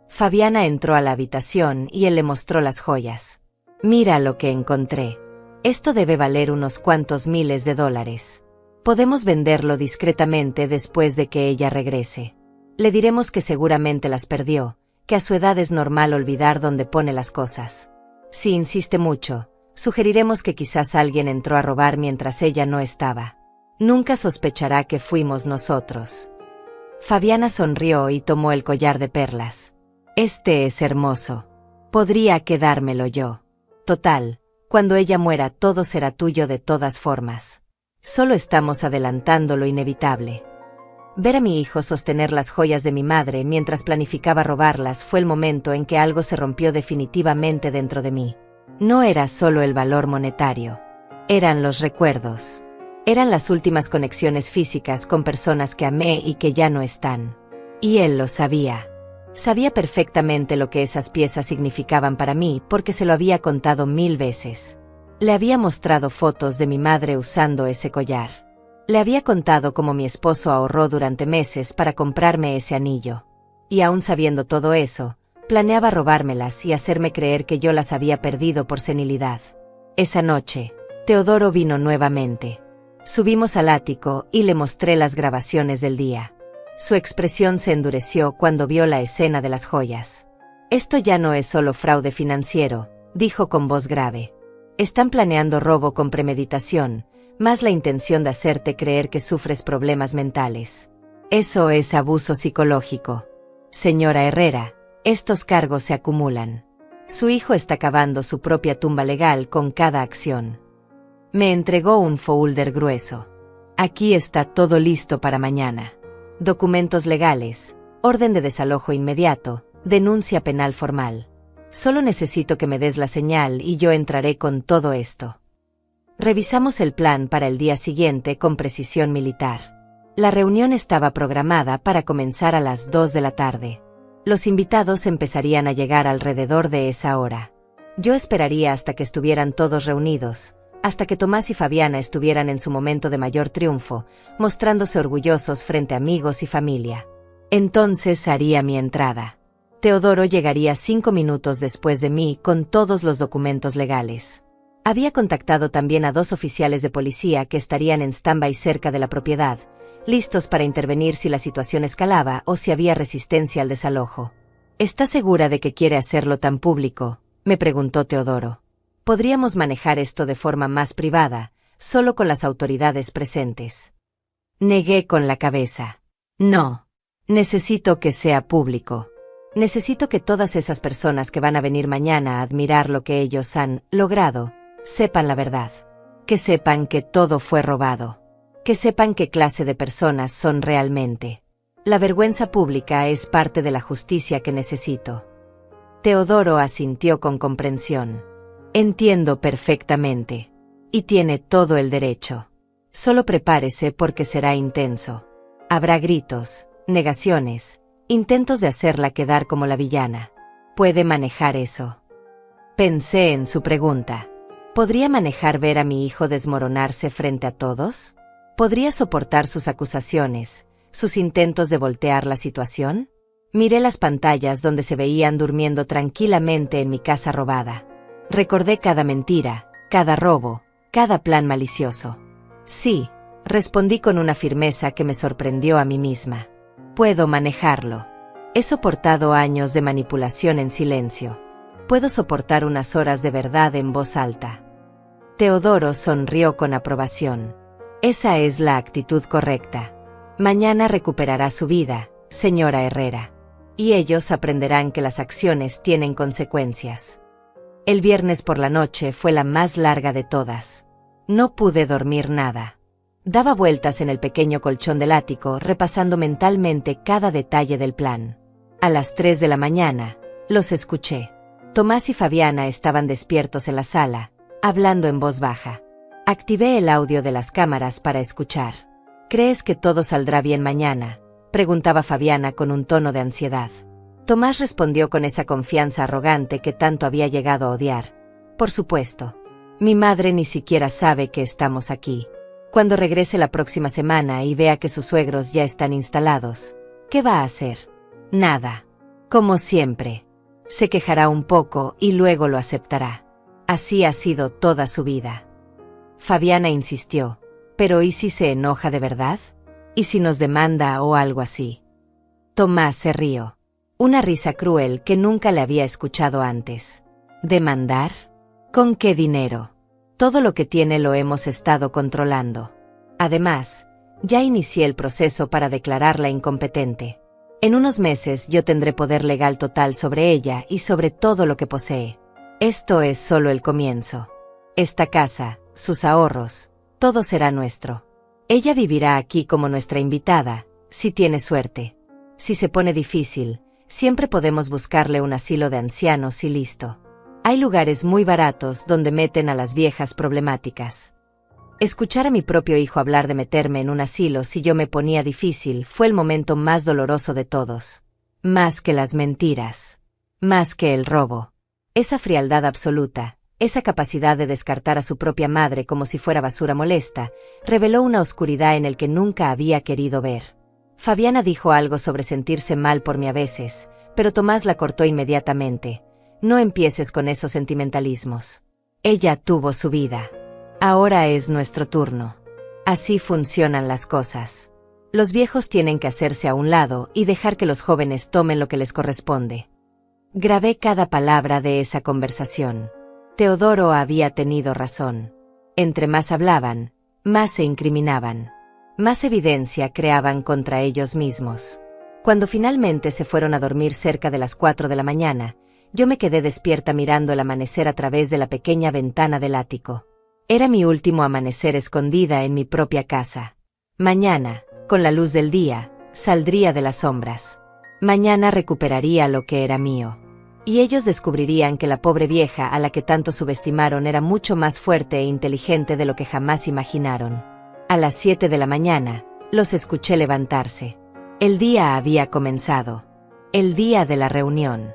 Fabiana entró a la habitación y él le mostró las joyas. Mira lo que encontré. Esto debe valer unos cuantos miles de dólares. Podemos venderlo discretamente después de que ella regrese. Le diremos que seguramente las perdió, que a su edad es normal olvidar dónde pone las cosas. Si insiste mucho, sugeriremos que quizás alguien entró a robar mientras ella no estaba. Nunca sospechará que fuimos nosotros. Fabiana sonrió y tomó el collar de perlas. Este es hermoso. Podría quedármelo yo. Total, cuando ella muera todo será tuyo de todas formas. Solo estamos adelantando lo inevitable. Ver a mi hijo sostener las joyas de mi madre mientras planificaba robarlas fue el momento en que algo se rompió definitivamente dentro de mí. No era solo el valor monetario. Eran los recuerdos. Eran las últimas conexiones físicas con personas que amé y que ya no están. Y él lo sabía. Sabía perfectamente lo que esas piezas significaban para mí porque se lo había contado 1000 veces. Le había mostrado fotos de mi madre usando ese collar. Le había contado cómo mi esposo ahorró durante meses para comprarme ese anillo. Y aún sabiendo todo eso, planeaba robármelas y hacerme creer que yo las había perdido por senilidad. Esa noche, Teodoro vino nuevamente. Subimos al ático y le mostré las grabaciones del día. Su expresión se endureció cuando vio la escena de las joyas. Esto ya no es solo fraude financiero, dijo con voz grave. Están planeando robo con premeditación, más la intención de hacerte creer que sufres problemas mentales. Eso es abuso psicológico. Señora Herrera, estos cargos se acumulan. Su hijo está cavando su propia tumba legal con cada acción. Me entregó un folder grueso. Aquí está todo listo para mañana. Documentos legales, orden de desalojo inmediato, denuncia penal formal. Solo necesito que me des la señal y yo entraré con todo esto. Revisamos el plan para el día siguiente con precisión militar. La reunión estaba programada para comenzar a las 2 de la tarde. Los invitados empezarían a llegar alrededor de esa hora. Yo esperaría hasta que estuvieran todos reunidos, hasta que Tomás y Fabiana estuvieran en su momento de mayor triunfo, mostrándose orgullosos frente a amigos y familia. Entonces haría mi entrada. Teodoro llegaría 5 minutos después de mí con todos los documentos legales. Había contactado también a 2 oficiales de policía que estarían en stand-by cerca de la propiedad, listos para intervenir si la situación escalaba o si había resistencia al desalojo. ¿Está segura de que quiere hacerlo tan público?, me preguntó Teodoro. Podríamos manejar esto de forma más privada, solo con las autoridades presentes. Negué con la cabeza. No. Necesito que sea público. Necesito que todas esas personas que van a venir mañana a admirar lo que ellos han logrado, sepan la verdad. Que sepan que todo fue robado. Que sepan qué clase de personas son realmente. La vergüenza pública es parte de la justicia que necesito. Teodoro asintió con comprensión. Entiendo perfectamente. Y tiene todo el derecho. Solo prepárese porque será intenso. Habrá gritos, negaciones, intentos de hacerla quedar como la villana. ¿Puede manejar eso? Pensé en su pregunta. ¿Podría manejar ver a mi hijo desmoronarse frente a todos? ¿Podría soportar sus acusaciones, sus intentos de voltear la situación? Miré las pantallas donde se veían durmiendo tranquilamente en mi casa robada. Recordé cada mentira, cada robo, cada plan malicioso. Sí, respondí con una firmeza que me sorprendió a mí misma. Puedo manejarlo. He soportado años de manipulación en silencio. Puedo soportar unas horas de verdad en voz alta. Teodoro sonrió con aprobación. Esa es la actitud correcta. Mañana recuperará su vida, señora Herrera. Y ellos aprenderán que las acciones tienen consecuencias. El viernes por la noche fue la más larga de todas. No pude dormir nada. Daba vueltas en el pequeño colchón del ático, repasando mentalmente cada detalle del plan. A las 3 de la mañana, los escuché. Tomás y Fabiana estaban despiertos en la sala, hablando en voz baja. Activé el audio de las cámaras para escuchar. ¿Crees que todo saldrá bien mañana?, preguntaba Fabiana con un tono de ansiedad. Tomás respondió con esa confianza arrogante que tanto había llegado a odiar. Por supuesto. Mi madre ni siquiera sabe que estamos aquí. Cuando regrese la próxima semana y vea que sus suegros ya están instalados, ¿qué va a hacer? Nada. Como siempre. Se quejará un poco y luego lo aceptará. Así ha sido toda su vida. Fabiana insistió. ¿Pero y si se enoja de verdad? ¿Y si nos demanda o algo así? Tomás se rió. Una risa cruel que nunca le había escuchado antes. ¿Demandar? ¿Con qué dinero? Todo lo que tiene lo hemos estado controlando. Además, ya inicié el proceso para declararla incompetente. En unos meses yo tendré poder legal total sobre ella y sobre todo lo que posee. Esto es solo el comienzo. Esta casa, sus ahorros, todo será nuestro. Ella vivirá aquí como nuestra invitada, si tiene suerte. Si se pone difícil, siempre podemos buscarle un asilo de ancianos y listo. Hay lugares muy baratos donde meten a las viejas problemáticas. Escuchar a mi propio hijo hablar de meterme en un asilo si yo me ponía difícil fue el momento más doloroso de todos. Más que las mentiras. Más que el robo. Esa frialdad absoluta, esa capacidad de descartar a su propia madre como si fuera basura molesta, reveló una oscuridad en el que nunca había querido ver. Fabiana dijo algo sobre sentirse mal por mí a veces, pero Tomás la cortó inmediatamente. No empieces con esos sentimentalismos. Ella tuvo su vida. Ahora es nuestro turno. Así funcionan las cosas. Los viejos tienen que hacerse a un lado y dejar que los jóvenes tomen lo que les corresponde. Grabé cada palabra de esa conversación. Teodoro había tenido razón. Entre más hablaban, más se incriminaban. Más evidencia creaban contra ellos mismos. Cuando finalmente se fueron a dormir cerca de las 4 de la mañana, yo me quedé despierta mirando el amanecer a través de la pequeña ventana del ático. Era mi último amanecer escondida en mi propia casa. Mañana, con la luz del día, saldría de las sombras. Mañana recuperaría lo que era mío. Y ellos descubrirían que la pobre vieja a la que tanto subestimaron era mucho más fuerte e inteligente de lo que jamás imaginaron. A las 7 de la mañana, los escuché levantarse. El día había comenzado. El día de la reunión.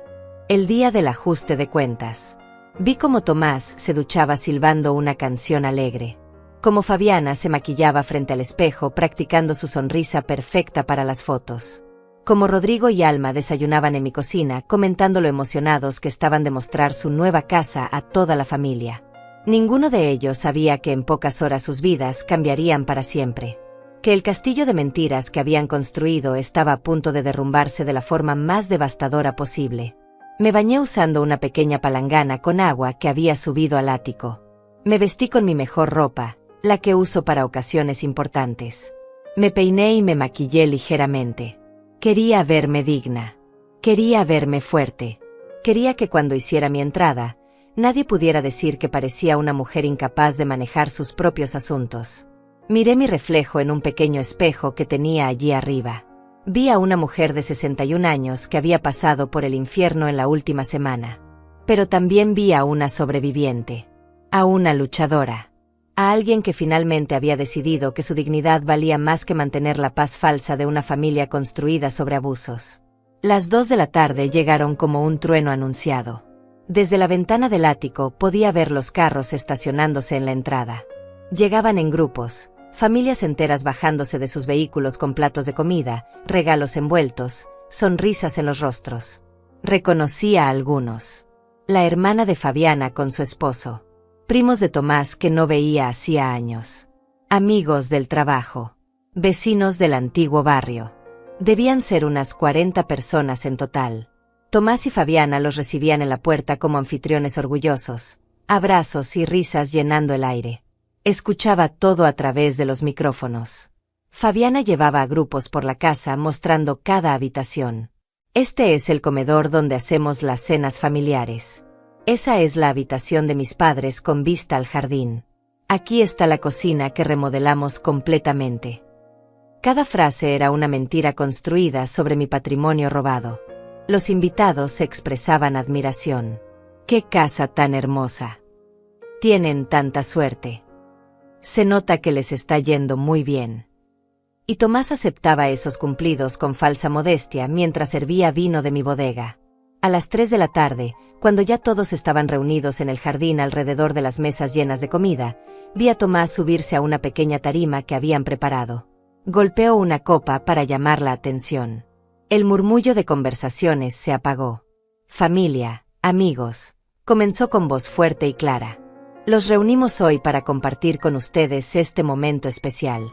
El día del ajuste de cuentas. Vi cómo Tomás se duchaba silbando una canción alegre. Cómo Fabiana se maquillaba frente al espejo practicando su sonrisa perfecta para las fotos. Como Rodrigo y Alma desayunaban en mi cocina comentando lo emocionados que estaban de mostrar su nueva casa a toda la familia. Ninguno de ellos sabía que en pocas horas sus vidas cambiarían para siempre. Que el castillo de mentiras que habían construido estaba a punto de derrumbarse de la forma más devastadora posible. Me bañé usando una pequeña palangana con agua que había subido al ático. Me vestí con mi mejor ropa, la que uso para ocasiones importantes. Me peiné y me maquillé ligeramente. Quería verme digna. Quería verme fuerte. Quería que cuando hiciera mi entrada, nadie pudiera decir que parecía una mujer incapaz de manejar sus propios asuntos. Miré mi reflejo en un pequeño espejo que tenía allí arriba. Vi a una mujer de 61 años que había pasado por el infierno en la última semana. Pero también vi a una sobreviviente. A una luchadora. A alguien que finalmente había decidido que su dignidad valía más que mantener la paz falsa de una familia construida sobre abusos. Las 2 de la tarde llegaron como un trueno anunciado. Desde la ventana del ático podía ver los carros estacionándose en la entrada. Llegaban en grupos, familias enteras bajándose de sus vehículos con platos de comida, regalos envueltos, sonrisas en los rostros. Reconocí a algunos. La hermana de Fabiana con su esposo. Primos de Tomás que no veía hacía años. Amigos del trabajo. Vecinos del antiguo barrio. Debían ser unas 40 personas en total. Tomás y Fabiana los recibían en la puerta como anfitriones orgullosos. Abrazos y risas llenando el aire. Escuchaba todo a través de los micrófonos. Fabiana llevaba a grupos por la casa mostrando cada habitación. Este es el comedor donde hacemos las cenas familiares. Esa es la habitación de mis padres con vista al jardín. Aquí está la cocina que remodelamos completamente. Cada frase era una mentira construida sobre mi patrimonio robado. Los invitados expresaban admiración. ¡Qué casa tan hermosa! Tienen tanta suerte. Se nota que les está yendo muy bien. Y Tomás aceptaba esos cumplidos con falsa modestia mientras servía vino de mi bodega. A las 3 de la tarde, cuando ya todos estaban reunidos en el jardín alrededor de las mesas llenas de comida, vi a Tomás subirse a una pequeña tarima que habían preparado. Golpeó una copa para llamar la atención. El murmullo de conversaciones se apagó. Familia, amigos, comenzó con voz fuerte y clara. Los reunimos hoy para compartir con ustedes este momento especial.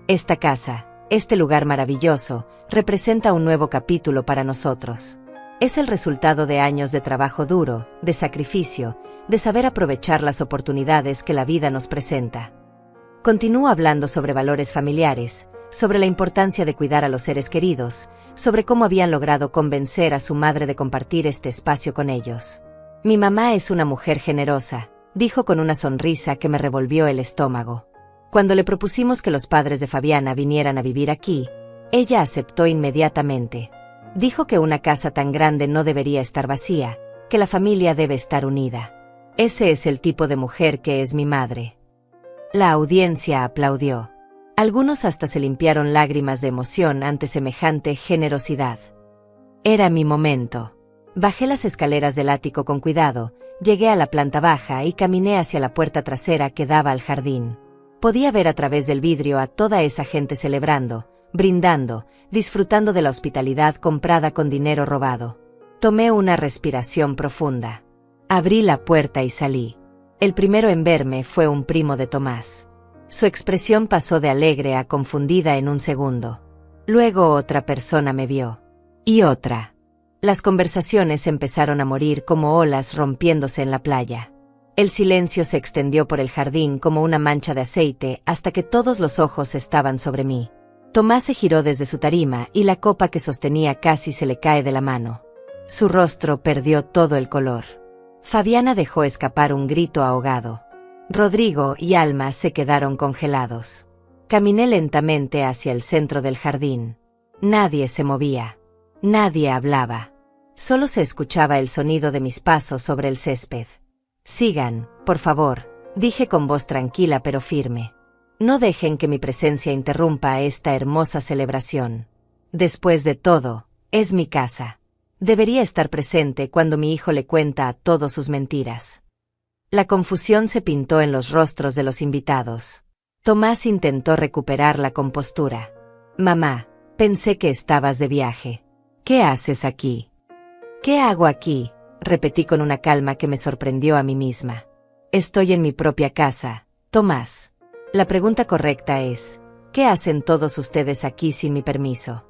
Esta casa, este lugar maravilloso, representa un nuevo capítulo para nosotros. Es el resultado de años de trabajo duro, de sacrificio, de saber aprovechar las oportunidades que la vida nos presenta. Continúo hablando sobre valores familiares, sobre la importancia de cuidar a los seres queridos, sobre cómo habían logrado convencer a su madre de compartir este espacio con ellos. Mi mamá es una mujer generosa, dijo con una sonrisa que me revolvió el estómago. Cuando le propusimos que los padres de Fabiana vinieran a vivir aquí, ella aceptó inmediatamente. Dijo que una casa tan grande no debería estar vacía, que la familia debe estar unida. Ese es el tipo de mujer que es mi madre. La audiencia aplaudió. Algunos hasta se limpiaron lágrimas de emoción ante semejante generosidad. Era mi momento. Bajé las escaleras del ático con cuidado, llegué a la planta baja y caminé hacia la puerta trasera que daba al jardín. Podía ver a través del vidrio a toda esa gente celebrando, brindando, disfrutando de la hospitalidad comprada con dinero robado. Tomé una respiración profunda. Abrí la puerta y salí. El primero en verme fue un primo de Tomás. Su expresión pasó de alegre a confundida en un segundo. Luego otra persona me vio. Y otra. Las conversaciones empezaron a morir como olas rompiéndose en la playa. El silencio se extendió por el jardín como una mancha de aceite hasta que todos los ojos estaban sobre mí. Tomás se giró desde su tarima y la copa que sostenía casi se le cae de la mano. Su rostro perdió todo el color. Fabiana dejó escapar un grito ahogado. Rodrigo y Alma se quedaron congelados. Caminé lentamente hacia el centro del jardín. Nadie se movía. Nadie hablaba. Solo se escuchaba el sonido de mis pasos sobre el césped. Sigan, por favor, dije con voz tranquila pero firme. No dejen que mi presencia interrumpa esta hermosa celebración. Después de todo, es mi casa. Debería estar presente cuando mi hijo le cuenta a todos sus mentiras. La confusión se pintó en los rostros de los invitados. Tomás intentó recuperar la compostura. Mamá, pensé que estabas de viaje. ¿Qué haces aquí? ¿Qué hago aquí? Repetí con una calma que me sorprendió a mí misma. Estoy en mi propia casa, Tomás. La pregunta correcta es, ¿qué hacen todos ustedes aquí sin mi permiso?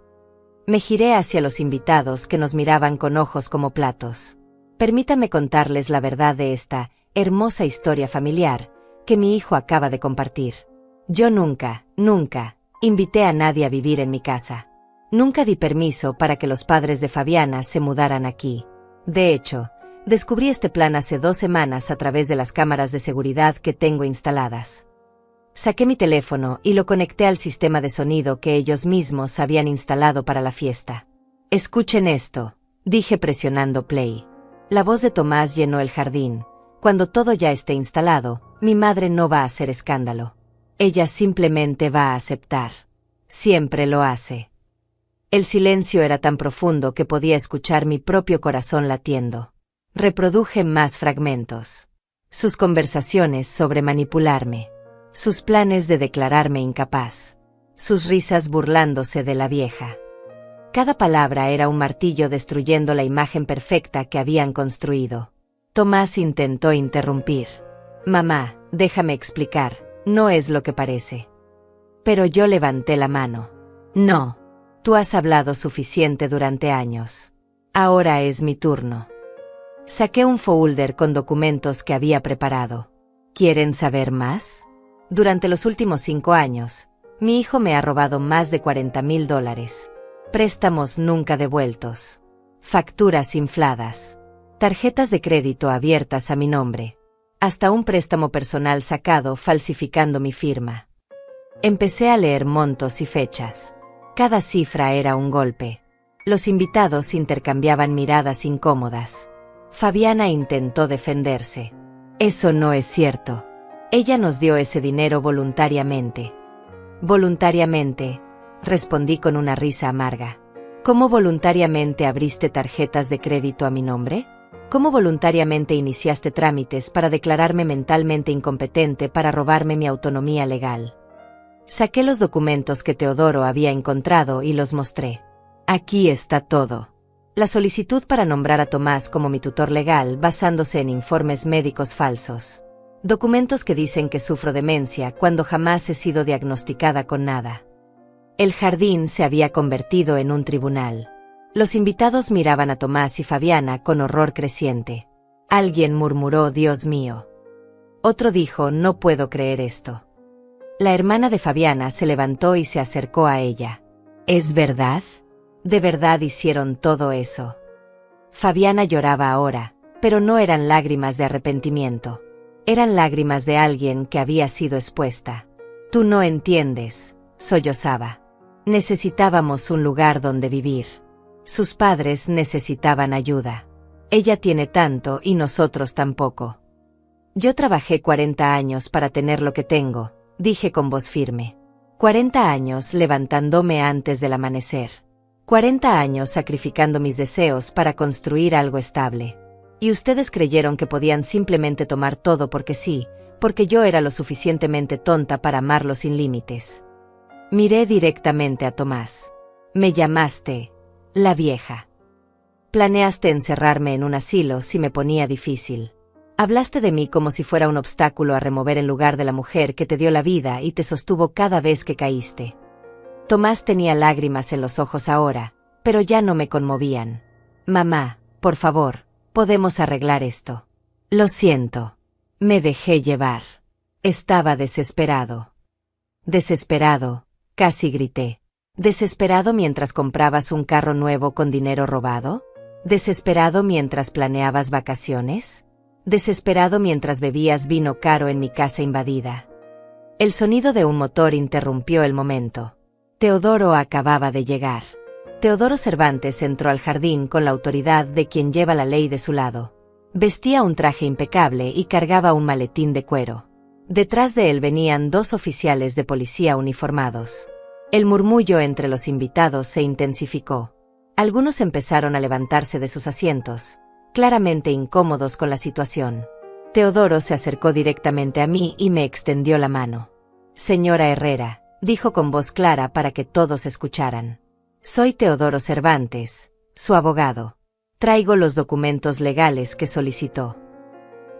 Me giré hacia los invitados que nos miraban con ojos como platos. Permítame contarles la verdad de esta hermosa historia familiar que mi hijo acaba de compartir. Yo nunca invité a nadie a vivir en mi casa. Nunca di permiso para que los padres de Fabiana se mudaran aquí. De hecho, descubrí este plan hace 2 semanas a través de las cámaras de seguridad que tengo instaladas. Saqué mi teléfono y lo conecté al sistema de sonido que ellos mismos habían instalado para la fiesta. Escuchen esto, dije presionando play. La voz de Tomás llenó el jardín. Cuando todo ya esté instalado, mi madre no va a hacer escándalo. Ella simplemente va a aceptar. Siempre lo hace. El silencio era tan profundo que podía escuchar mi propio corazón latiendo. Reproduje más fragmentos. Sus conversaciones sobre manipularme. Sus planes de declararme incapaz. Sus risas burlándose de la vieja. Cada palabra era un martillo destruyendo la imagen perfecta que habían construido. Tomás intentó interrumpir. Mamá, déjame explicar, no es lo que parece. Pero yo levanté la mano. No. Tú has hablado suficiente durante años. Ahora es mi turno. Saqué un folder con documentos que había preparado. ¿Quieren saber más? Durante los últimos 5 años, mi hijo me ha robado más de $40,000. Préstamos nunca devueltos. Facturas infladas. Tarjetas de crédito abiertas a mi nombre. hasta un préstamo personal sacado falsificando mi firma. Empecé a leer montos y fechas. Cada cifra era un golpe. Los invitados intercambiaban miradas incómodas. Fabiana intentó defenderse. Eso no es cierto. Ella nos dio ese dinero voluntariamente. Voluntariamente, respondí con una risa amarga. ¿Cómo voluntariamente abriste tarjetas de crédito a mi nombre? ¿Cómo voluntariamente iniciaste trámites para declararme mentalmente incompetente para robarme mi autonomía legal? Saqué los documentos que Teodoro había encontrado y los mostré. Aquí está todo. La solicitud para nombrar a Tomás como mi tutor legal basándose en informes médicos falsos. Documentos que dicen que sufro demencia cuando jamás he sido diagnosticada con nada. El jardín se había convertido en un tribunal. Los invitados miraban a Tomás y Fabiana con horror creciente. Alguien murmuró, Dios mío. Otro dijo, no puedo creer esto. La hermana de Fabiana se levantó y se acercó a ella. ¿Es verdad? ¿De verdad hicieron todo eso? Fabiana lloraba ahora, pero no eran lágrimas de arrepentimiento. Eran lágrimas de alguien que había sido expuesta. Tú no entiendes, sollozaba. Necesitábamos un lugar donde vivir. Sus padres necesitaban ayuda. Ella tiene tanto y nosotros tampoco. Yo trabajé 40 años para tener lo que tengo, dije con voz firme. 40 años levantándome antes del amanecer. 40 años sacrificando mis deseos para construir algo estable. Y ustedes creyeron que podían simplemente tomar todo porque sí, porque yo era lo suficientemente tonta para amarlo sin límites. Miré directamente a Tomás. Me llamaste la vieja. Planeaste encerrarme en un asilo si me ponía difícil. Hablaste de mí como si fuera un obstáculo a remover en lugar de la mujer que te dio la vida y te sostuvo cada vez que caíste. Tomás tenía lágrimas en los ojos ahora, pero ya no me conmovían. Mamá, por favor, podemos arreglar esto. Lo siento. Me dejé llevar. Estaba desesperado. Desesperado, casi grité. ¿Desesperado mientras comprabas un carro nuevo con dinero robado? ¿Desesperado mientras planeabas vacaciones? ¿Desesperado mientras bebías vino caro en mi casa invadida? El sonido de un motor interrumpió el momento. Teodoro acababa de llegar. Teodoro Cervantes entró al jardín con la autoridad de quien lleva la ley de su lado. Vestía un traje impecable y cargaba un maletín de cuero. Detrás de él venían 2 oficiales de policía uniformados. El murmullo entre los invitados se intensificó. Algunos empezaron a levantarse de sus asientos, claramente incómodos con la situación. Teodoro se acercó directamente a mí y me extendió la mano. Señora Herrera, dijo con voz clara para que todos escucharan. Soy Teodoro Cervantes, su abogado. Traigo los documentos legales que solicitó.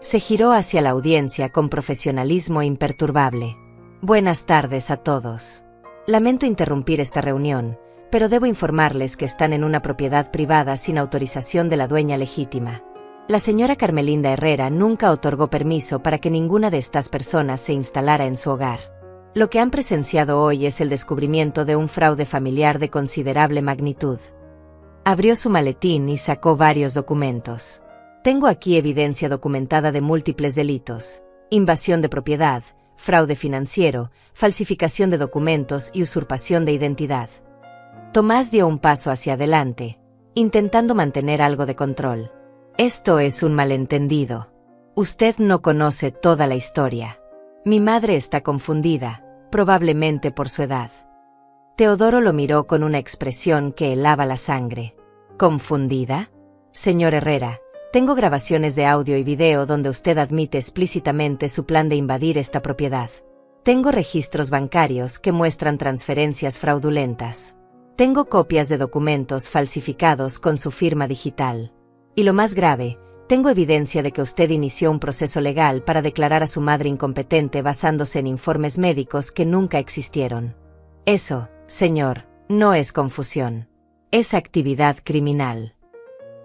Se giró hacia la audiencia con profesionalismo imperturbable. Buenas tardes a todos. Lamento interrumpir esta reunión, pero debo informarles que están en una propiedad privada sin autorización de la dueña legítima. La señora Carmelinda Herrera nunca otorgó permiso para que ninguna de estas personas se instalara en su hogar. Lo que han presenciado hoy es el descubrimiento de un fraude familiar de considerable magnitud. Abrió su maletín y sacó varios documentos. Tengo aquí evidencia documentada de múltiples delitos: invasión de propiedad, fraude financiero, falsificación de documentos y usurpación de identidad. Tomás dio un paso hacia adelante, intentando mantener algo de control. Esto es un malentendido. Usted no conoce toda la historia. Mi madre está confundida, probablemente por su edad. Teodoro lo miró con una expresión que helaba la sangre. ¿Confundida? Señor Herrera, tengo grabaciones de audio y video donde usted admite explícitamente su plan de invadir esta propiedad. Tengo registros bancarios que muestran transferencias fraudulentas. Tengo copias de documentos falsificados con su firma digital. Y lo más grave, tengo evidencia de que usted inició un proceso legal para declarar a su madre incompetente basándose en informes médicos que nunca existieron. Eso, señor, no es confusión. Es actividad criminal.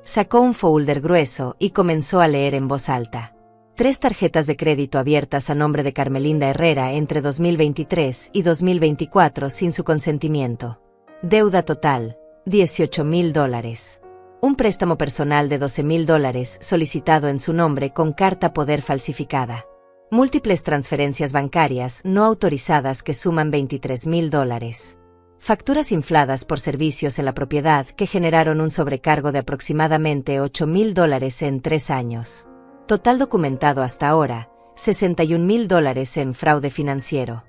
Sacó un folder grueso y comenzó a leer en voz alta. 3 tarjetas de crédito abiertas a nombre de Carmelinda Herrera entre 2023 y 2024 sin su consentimiento. Deuda total, $18,000. Un préstamo personal de $12,000 solicitado en su nombre con carta poder falsificada. Múltiples transferencias bancarias no autorizadas que suman $23,000. Facturas infladas por servicios en la propiedad que generaron un sobrecargo de aproximadamente $8,000 en 3 años. Total documentado hasta ahora, $61,000 en fraude financiero.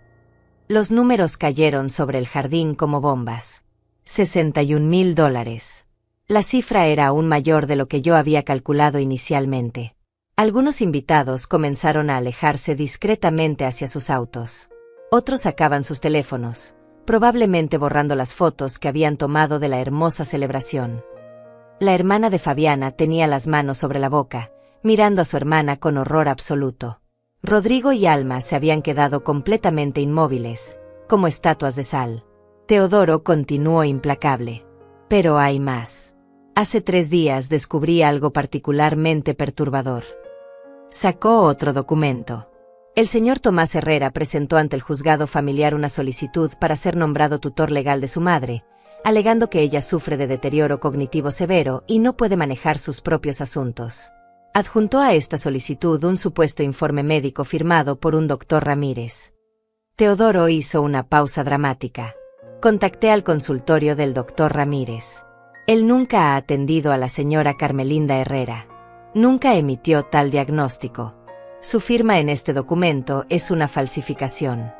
Los números cayeron sobre el jardín como bombas. $61,000. La cifra era aún mayor de lo que yo había calculado inicialmente. Algunos invitados comenzaron a alejarse discretamente hacia sus autos. Otros sacaban sus teléfonos, probablemente borrando las fotos que habían tomado de la hermosa celebración. La hermana de Fabiana tenía las manos sobre la boca, mirando a su hermana con horror absoluto. Rodrigo y Alma se habían quedado completamente inmóviles, como estatuas de sal. Teodoro continuó implacable. Pero hay más. Hace 3 días descubrí algo particularmente perturbador. Sacó otro documento. El señor Tomás Herrera presentó ante el juzgado familiar una solicitud para ser nombrado tutor legal de su madre, alegando que ella sufre de deterioro cognitivo severo y no puede manejar sus propios asuntos. Adjuntó a esta solicitud un supuesto informe médico firmado por un doctor Ramírez. Teodoro hizo una pausa dramática. Contacté al consultorio del doctor Ramírez. Él nunca ha atendido a la señora Carmelinda Herrera. Nunca emitió tal diagnóstico. Su firma en este documento es una falsificación.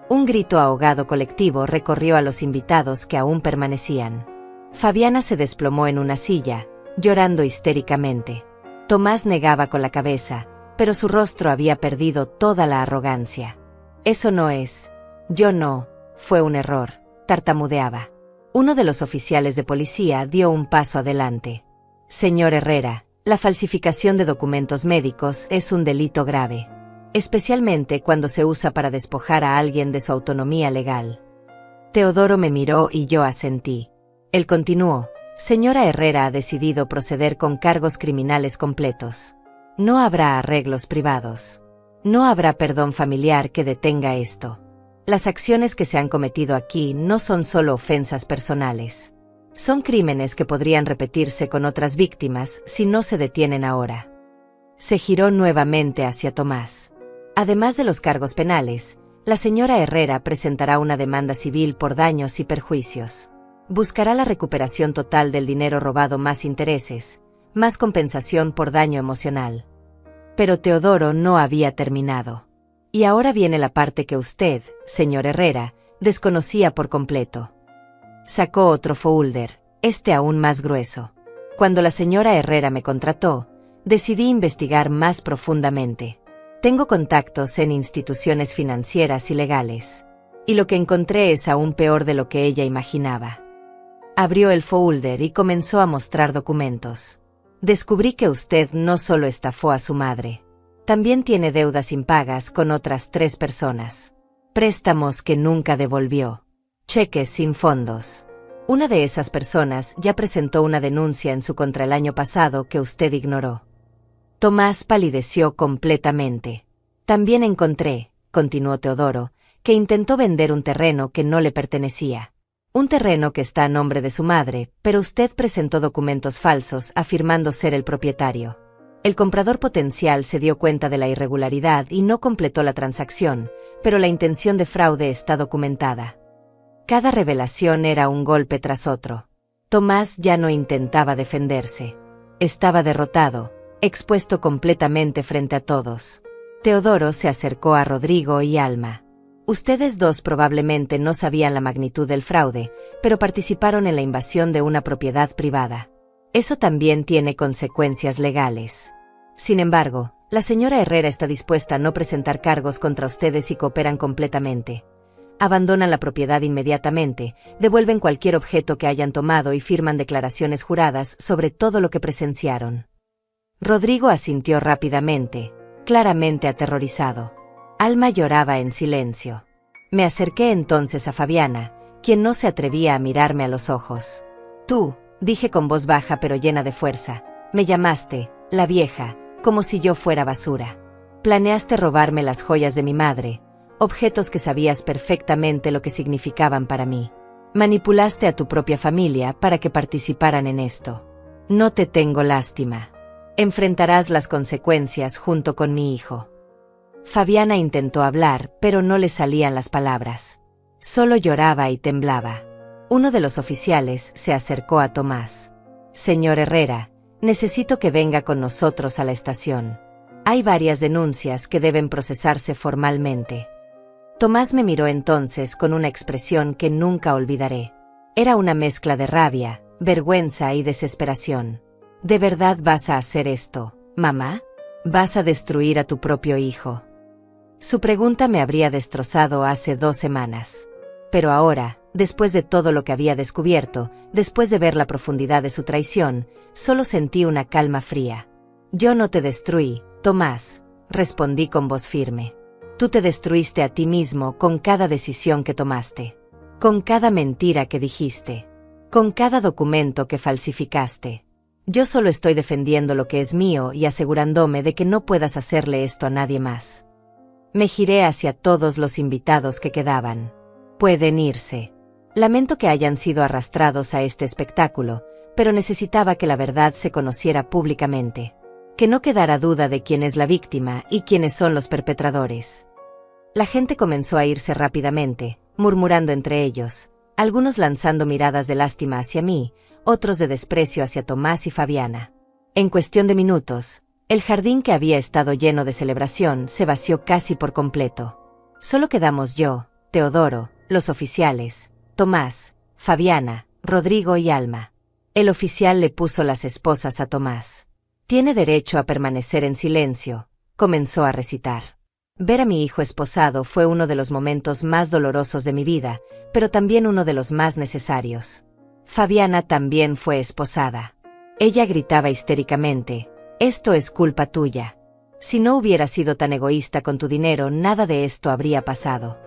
Un grito ahogado colectivo recorrió a los invitados que aún permanecían. Fabiana se desplomó en una silla, llorando histéricamente. Tomás negaba con la cabeza, pero su rostro había perdido toda la arrogancia. Eso no es. Yo no. Fue un error. Tartamudeaba. Uno de los oficiales de policía dio un paso adelante. Señor Herrera, la falsificación de documentos médicos es un delito grave, especialmente cuando se usa para despojar a alguien de su autonomía legal. Teodoro me miró y yo asentí. Él continuó. Señora Herrera ha decidido proceder con cargos criminales completos. No habrá arreglos privados. No habrá perdón familiar que detenga esto. Las acciones que se han cometido aquí no son solo ofensas personales. Son crímenes que podrían repetirse con otras víctimas si no se detienen ahora. Se giró nuevamente hacia Tomás. Además de los cargos penales, la señora Herrera presentará una demanda civil por daños y perjuicios. Buscará la recuperación total del dinero robado más intereses, más compensación por daño emocional. Pero Teodoro no había terminado. Y ahora viene la parte que usted, señor Herrera, desconocía por completo. Sacó otro folder, este aún más grueso. Cuando la señora Herrera me contrató, decidí investigar más profundamente. Tengo contactos en instituciones financieras y legales. Y lo que encontré es aún peor de lo que ella imaginaba. Abrió el folder y comenzó a mostrar documentos. Descubrí que usted no solo estafó a su madre. También tiene deudas impagas con otras 3 personas. Préstamos que nunca devolvió. Cheques sin fondos. Una de esas personas ya presentó una denuncia en su contra el año pasado que usted ignoró. Tomás palideció completamente. También encontré, continuó Teodoro, que intentó vender un terreno que no le pertenecía. Un terreno que está a nombre de su madre, pero usted presentó documentos falsos afirmando ser el propietario. El comprador potencial se dio cuenta de la irregularidad y no completó la transacción, pero la intención de fraude está documentada. Cada revelación era un golpe tras otro. Tomás ya no intentaba defenderse. Estaba derrotado, expuesto completamente frente a todos. Teodoro se acercó a Rodrigo y Alma. Ustedes dos probablemente no sabían la magnitud del fraude, pero participaron en la invasión de una propiedad privada. Eso también tiene consecuencias legales. Sin embargo, la señora Herrera está dispuesta a no presentar cargos contra ustedes si cooperan completamente. Abandonan la propiedad inmediatamente, devuelven cualquier objeto que hayan tomado y firman declaraciones juradas sobre todo lo que presenciaron. Rodrigo asintió rápidamente, claramente aterrorizado. Alma lloraba en silencio. Me acerqué entonces a Fabiana, quien no se atrevía a mirarme a los ojos. Tú, dije con voz baja pero llena de fuerza, me llamaste, la vieja, como si yo fuera basura. Planeaste robarme las joyas de mi madre, objetos que sabías perfectamente lo que significaban para mí. Manipulaste a tu propia familia para que participaran en esto. No te tengo lástima. Enfrentarás las consecuencias junto con mi hijo. Fabiana intentó hablar, pero no le salían las palabras. Solo lloraba y temblaba. Uno de los oficiales se acercó a Tomás. Señor Herrera, necesito que venga con nosotros a la estación. Hay varias denuncias que deben procesarse formalmente. Tomás me miró entonces con una expresión que nunca olvidaré. Era una mezcla de rabia, vergüenza y desesperación. ¿De verdad vas a hacer esto, mamá? ¿Vas a destruir a tu propio hijo? Su pregunta me habría destrozado hace 2 semanas. Pero ahora, después de todo lo que había descubierto, después de ver la profundidad de su traición, solo sentí una calma fría. Yo no te destruí, Tomás, respondí con voz firme. Tú te destruiste a ti mismo con cada decisión que tomaste, con cada mentira que dijiste, con cada documento que falsificaste. Yo solo estoy defendiendo lo que es mío y asegurándome de que no puedas hacerle esto a nadie más. Me giré hacia todos los invitados que quedaban. Pueden irse. Lamento que hayan sido arrastrados a este espectáculo, pero necesitaba que la verdad se conociera públicamente. Que no quedara duda de quién es la víctima y quiénes son los perpetradores. La gente comenzó a irse rápidamente, murmurando entre ellos, algunos lanzando miradas de lástima hacia mí, otros de desprecio hacia Tomás y Fabiana. En cuestión de minutos, el jardín que había estado lleno de celebración se vació casi por completo. Solo quedamos yo, Teodoro, los oficiales, Tomás, Fabiana, Rodrigo y Alma. El oficial le puso las esposas a Tomás. Tiene derecho a permanecer en silencio, comenzó a recitar. Ver a mi hijo esposado fue uno de los momentos más dolorosos de mi vida, pero también uno de los más necesarios. Fabiana también fue esposada. Ella gritaba histéricamente, «Esto es culpa tuya. Si no hubieras sido tan egoísta con tu dinero, nada de esto habría pasado».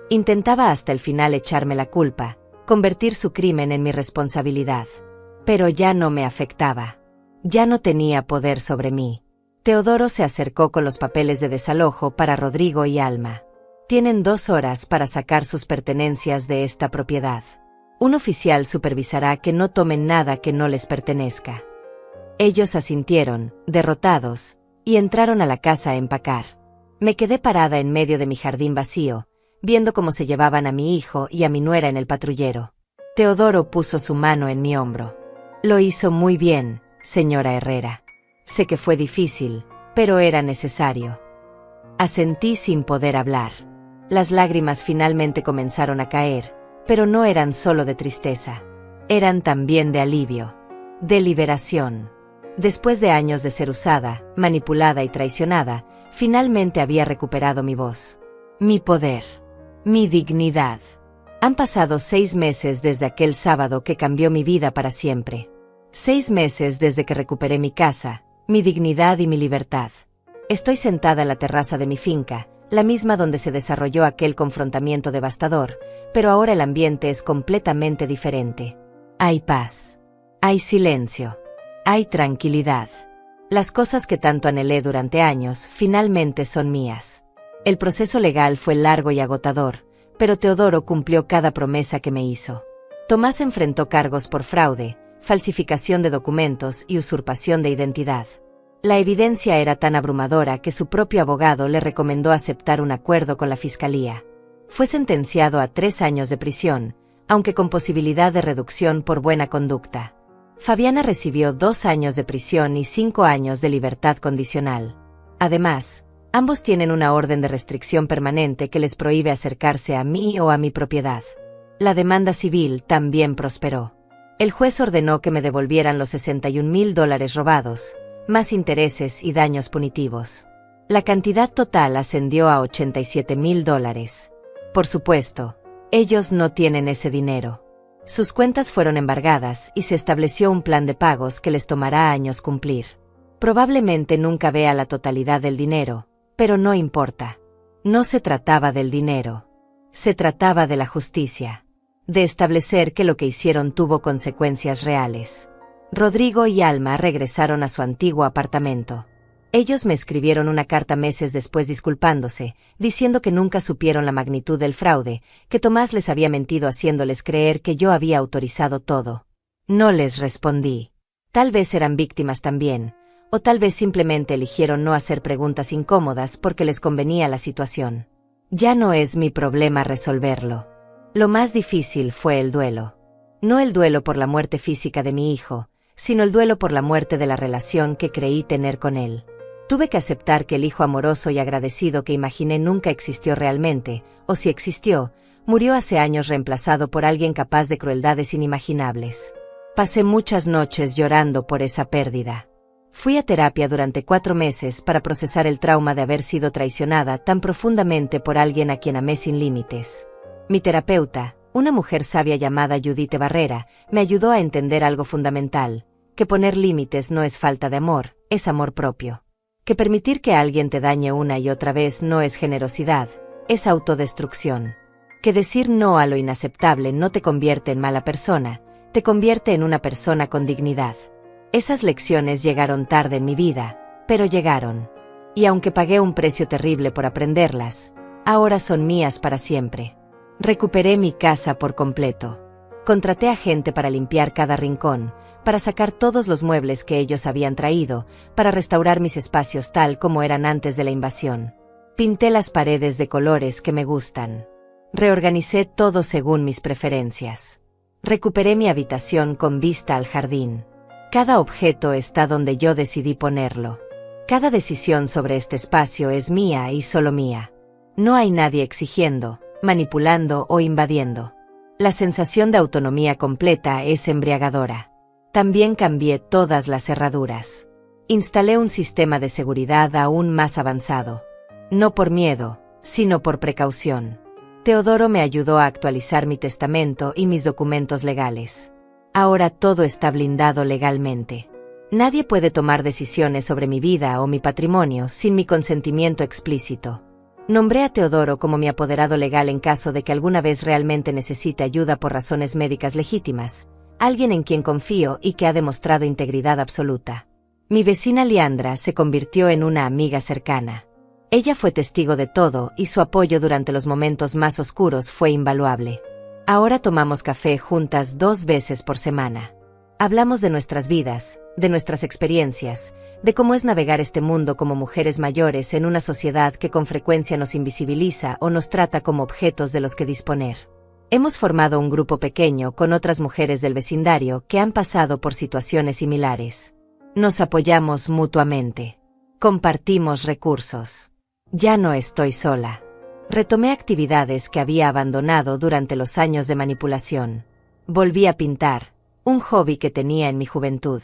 Intentaba hasta el final echarme la culpa, convertir su crimen en mi responsabilidad. Pero ya no me afectaba. Ya no tenía poder sobre mí. Teodoro se acercó con los papeles de desalojo para Rodrigo y Alma. Tienen 2 horas para sacar sus pertenencias de esta propiedad. Un oficial supervisará que no tomen nada que no les pertenezca. Ellos asintieron, derrotados, y entraron a la casa a empacar. Me quedé parada en medio de mi jardín vacío, viendo cómo se llevaban a mi hijo y a mi nuera en el patrullero. Teodoro puso su mano en mi hombro. Lo hizo muy bien, señora Herrera. Sé que fue difícil, pero era necesario. Asentí sin poder hablar. Las lágrimas finalmente comenzaron a caer, pero no eran solo de tristeza. Eran también de alivio, de liberación. Después de años de ser usada, manipulada y traicionada, finalmente había recuperado mi voz, mi poder, mi dignidad. Han pasado 6 meses desde aquel sábado que cambió mi vida para siempre. 6 meses desde que recuperé mi casa, mi dignidad y mi libertad. Estoy sentada en la terraza de mi finca, la misma donde se desarrolló aquel confrontamiento devastador, pero ahora el ambiente es completamente diferente. Hay paz. Hay silencio. Hay tranquilidad. Las cosas que tanto anhelé durante años finalmente son mías. El proceso legal fue largo y agotador, pero Teodoro cumplió cada promesa que me hizo. Tomás enfrentó cargos por fraude, falsificación de documentos y usurpación de identidad. La evidencia era tan abrumadora que su propio abogado le recomendó aceptar un acuerdo con la fiscalía. Fue sentenciado a 3 años de prisión, aunque con posibilidad de reducción por buena conducta. Fabiana recibió 2 años de prisión y 5 años de libertad condicional. Además, ambos tienen una orden de restricción permanente que les prohíbe acercarse a mí o a mi propiedad. La demanda civil también prosperó. El juez ordenó que me devolvieran los $61,000 robados, más intereses y daños punitivos. La cantidad total ascendió a $87,000. Por supuesto, ellos no tienen ese dinero. Sus cuentas fueron embargadas y se estableció un plan de pagos que les tomará años cumplir. Probablemente nunca vea la totalidad del dinero, pero no importa. No se trataba del dinero. Se trataba de la justicia. De establecer que lo que hicieron tuvo consecuencias reales. Rodrigo y Alma regresaron a su antiguo apartamento. Ellos me escribieron una carta meses después disculpándose, diciendo que nunca supieron la magnitud del fraude, que Tomás les había mentido haciéndoles creer que yo había autorizado todo. No les respondí. Tal vez eran víctimas también, o tal vez simplemente eligieron no hacer preguntas incómodas porque les convenía la situación. Ya no es mi problema resolverlo. Lo más difícil fue el duelo. No el duelo por la muerte física de mi hijo, sino el duelo por la muerte de la relación que creí tener con él. Tuve que aceptar que el hijo amoroso y agradecido que imaginé nunca existió realmente, o si existió, murió hace años reemplazado por alguien capaz de crueldades inimaginables. Pasé muchas noches llorando por esa pérdida. Fui a terapia durante 4 meses para procesar el trauma de haber sido traicionada tan profundamente por alguien a quien amé sin límites. Mi terapeuta, una mujer sabia llamada Judith Barrera, me ayudó a entender algo fundamental, que poner límites no es falta de amor, es amor propio. Que permitir que alguien te dañe una y otra vez no es generosidad, es autodestrucción. Que decir no a lo inaceptable no te convierte en mala persona, te convierte en una persona con dignidad. Esas lecciones llegaron tarde en mi vida, pero llegaron. Y aunque pagué un precio terrible por aprenderlas, ahora son mías para siempre. Recuperé mi casa por completo. Contraté a gente para limpiar cada rincón, para sacar todos los muebles que ellos habían traído, para restaurar mis espacios tal como eran antes de la invasión. Pinté las paredes de colores que me gustan. Reorganicé todo según mis preferencias. Recuperé mi habitación con vista al jardín. Cada objeto está donde yo decidí ponerlo. Cada decisión sobre este espacio es mía y solo mía. No hay nadie exigiendo, manipulando o invadiendo. La sensación de autonomía completa es embriagadora. También cambié todas las cerraduras. Instalé un sistema de seguridad aún más avanzado. No por miedo, sino por precaución. Teodoro me ayudó a actualizar mi testamento y mis documentos legales. Ahora todo está blindado legalmente. Nadie puede tomar decisiones sobre mi vida o mi patrimonio sin mi consentimiento explícito. Nombré a Teodoro como mi apoderado legal en caso de que alguna vez realmente necesite ayuda por razones médicas legítimas, alguien en quien confío y que ha demostrado integridad absoluta. Mi vecina Leandra se convirtió en una amiga cercana. Ella fue testigo de todo y su apoyo durante los momentos más oscuros fue invaluable. Ahora tomamos café juntas 2 veces por semana. Hablamos de nuestras vidas, de nuestras experiencias, de cómo es navegar este mundo como mujeres mayores en una sociedad que con frecuencia nos invisibiliza o nos trata como objetos de los que disponer. Hemos formado un grupo pequeño con otras mujeres del vecindario que han pasado por situaciones similares. Nos apoyamos mutuamente. Compartimos recursos. Ya no estoy sola. Retomé actividades que había abandonado durante los años de manipulación. Volví a pintar, un hobby que tenía en mi juventud.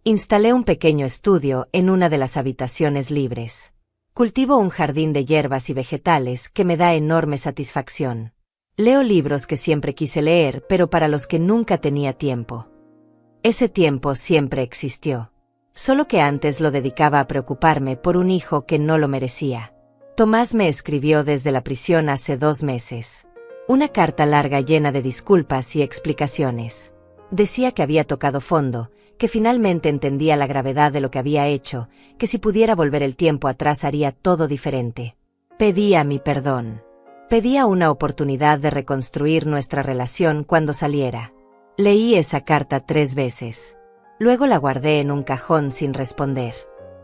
Instalé un pequeño estudio en una de las habitaciones libres. Cultivo un jardín de hierbas y vegetales que me da enorme satisfacción. Leo libros que siempre quise leer, pero para los que nunca tenía tiempo. Ese tiempo siempre existió. Solo que antes lo dedicaba a preocuparme por un hijo que no lo merecía. Tomás me escribió desde la prisión hace 2 meses. Una carta larga llena de disculpas y explicaciones. Decía que había tocado fondo, que finalmente entendía la gravedad de lo que había hecho, que si pudiera volver el tiempo atrás haría todo diferente. Pedía mi perdón. Pedía una oportunidad de reconstruir nuestra relación cuando saliera. Leí esa carta 3 veces. Luego la guardé en un cajón sin responder.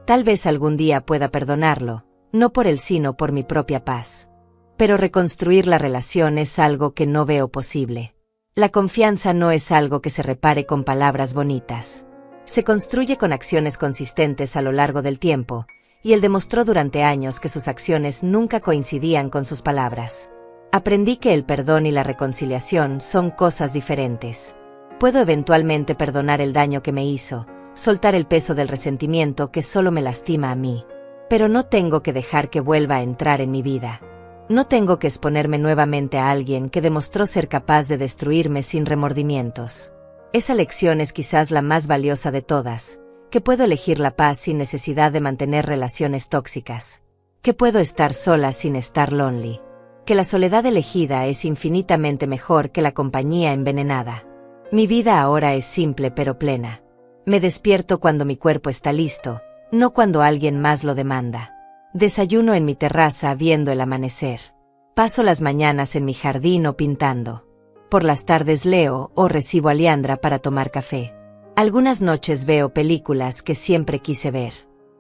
Tal vez algún día pueda perdonarlo, no por él sino por mi propia paz. Pero reconstruir la relación es algo que no veo posible. La confianza no es algo que se repare con palabras bonitas. Se construye con acciones consistentes a lo largo del tiempo, y él demostró durante años que sus acciones nunca coincidían con sus palabras. Aprendí que el perdón y la reconciliación son cosas diferentes. Puedo eventualmente perdonar el daño que me hizo, soltar el peso del resentimiento que solo me lastima a mí. Pero no tengo que dejar que vuelva a entrar en mi vida. No tengo que exponerme nuevamente a alguien que demostró ser capaz de destruirme sin remordimientos. Esa lección es quizás la más valiosa de todas, que puedo elegir la paz sin necesidad de mantener relaciones tóxicas. Que puedo estar sola sin estar lonely. Que la soledad elegida es infinitamente mejor que la compañía envenenada. Mi vida ahora es simple pero plena. Me despierto cuando mi cuerpo está listo, no cuando alguien más lo demanda. Desayuno en mi terraza viendo el amanecer. Paso las mañanas en mi jardín o pintando. Por las tardes leo o recibo a Leandra para tomar café. Algunas noches veo películas que siempre quise ver.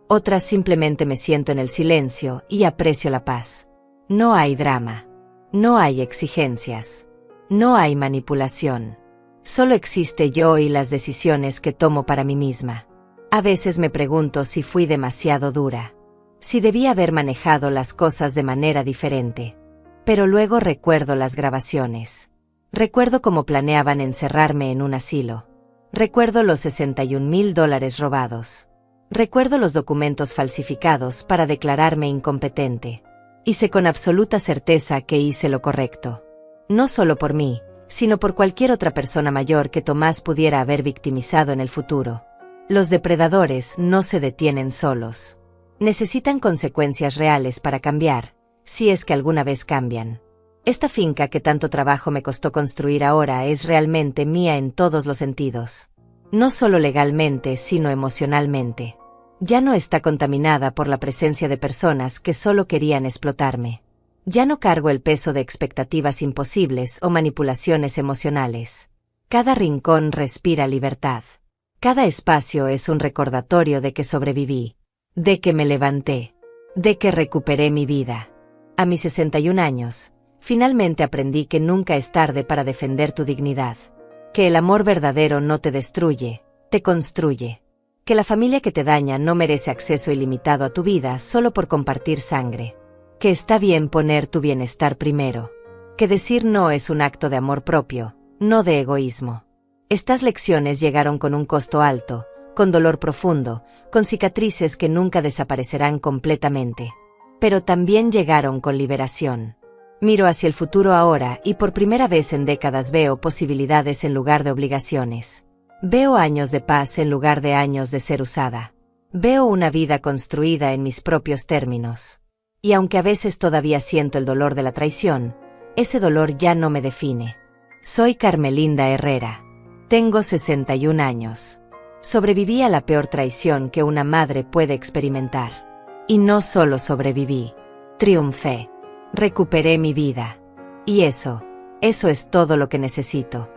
Otras simplemente me siento en el silencio y aprecio la paz. No hay drama. No hay exigencias. No hay manipulación. Solo existe yo y las decisiones que tomo para mí misma. A veces me pregunto si fui demasiado dura. Si debía haber manejado las cosas de manera diferente. Pero luego recuerdo las grabaciones. Recuerdo cómo planeaban encerrarme en un asilo. Recuerdo los $61,000 robados. Recuerdo los documentos falsificados para declararme incompetente. Y sé con absoluta certeza que hice lo correcto. No solo por mí, sino por cualquier otra persona mayor que Tomás pudiera haber victimizado en el futuro. Los depredadores no se detienen solos. Necesitan consecuencias reales para cambiar, si es que alguna vez cambian. Esta finca que tanto trabajo me costó construir ahora es realmente mía en todos los sentidos. No solo legalmente, sino emocionalmente. Ya no está contaminada por la presencia de personas que solo querían explotarme. Ya no cargo el peso de expectativas imposibles o manipulaciones emocionales. Cada rincón respira libertad. Cada espacio es un recordatorio de que sobreviví, de que me levanté, de que recuperé mi vida. A mis 61 años, finalmente aprendí que nunca es tarde para defender tu dignidad. Que el amor verdadero no te destruye, te construye. Que la familia que te daña no merece acceso ilimitado a tu vida solo por compartir sangre. Que está bien poner tu bienestar primero. Que decir no es un acto de amor propio, no de egoísmo. Estas lecciones llegaron con un costo alto, con dolor profundo, con cicatrices que nunca desaparecerán completamente. Pero también llegaron con liberación. Miro hacia el futuro ahora y por primera vez en décadas veo posibilidades en lugar de obligaciones. Veo años de paz en lugar de años de ser usada. Veo una vida construida en mis propios términos. Y aunque a veces todavía siento el dolor de la traición, ese dolor ya no me define. Soy Carmelinda Herrera. Tengo 61 años. Sobreviví a la peor traición que una madre puede experimentar. Y no solo sobreviví. Triunfé. Recuperé mi vida. Y eso es todo lo que necesito.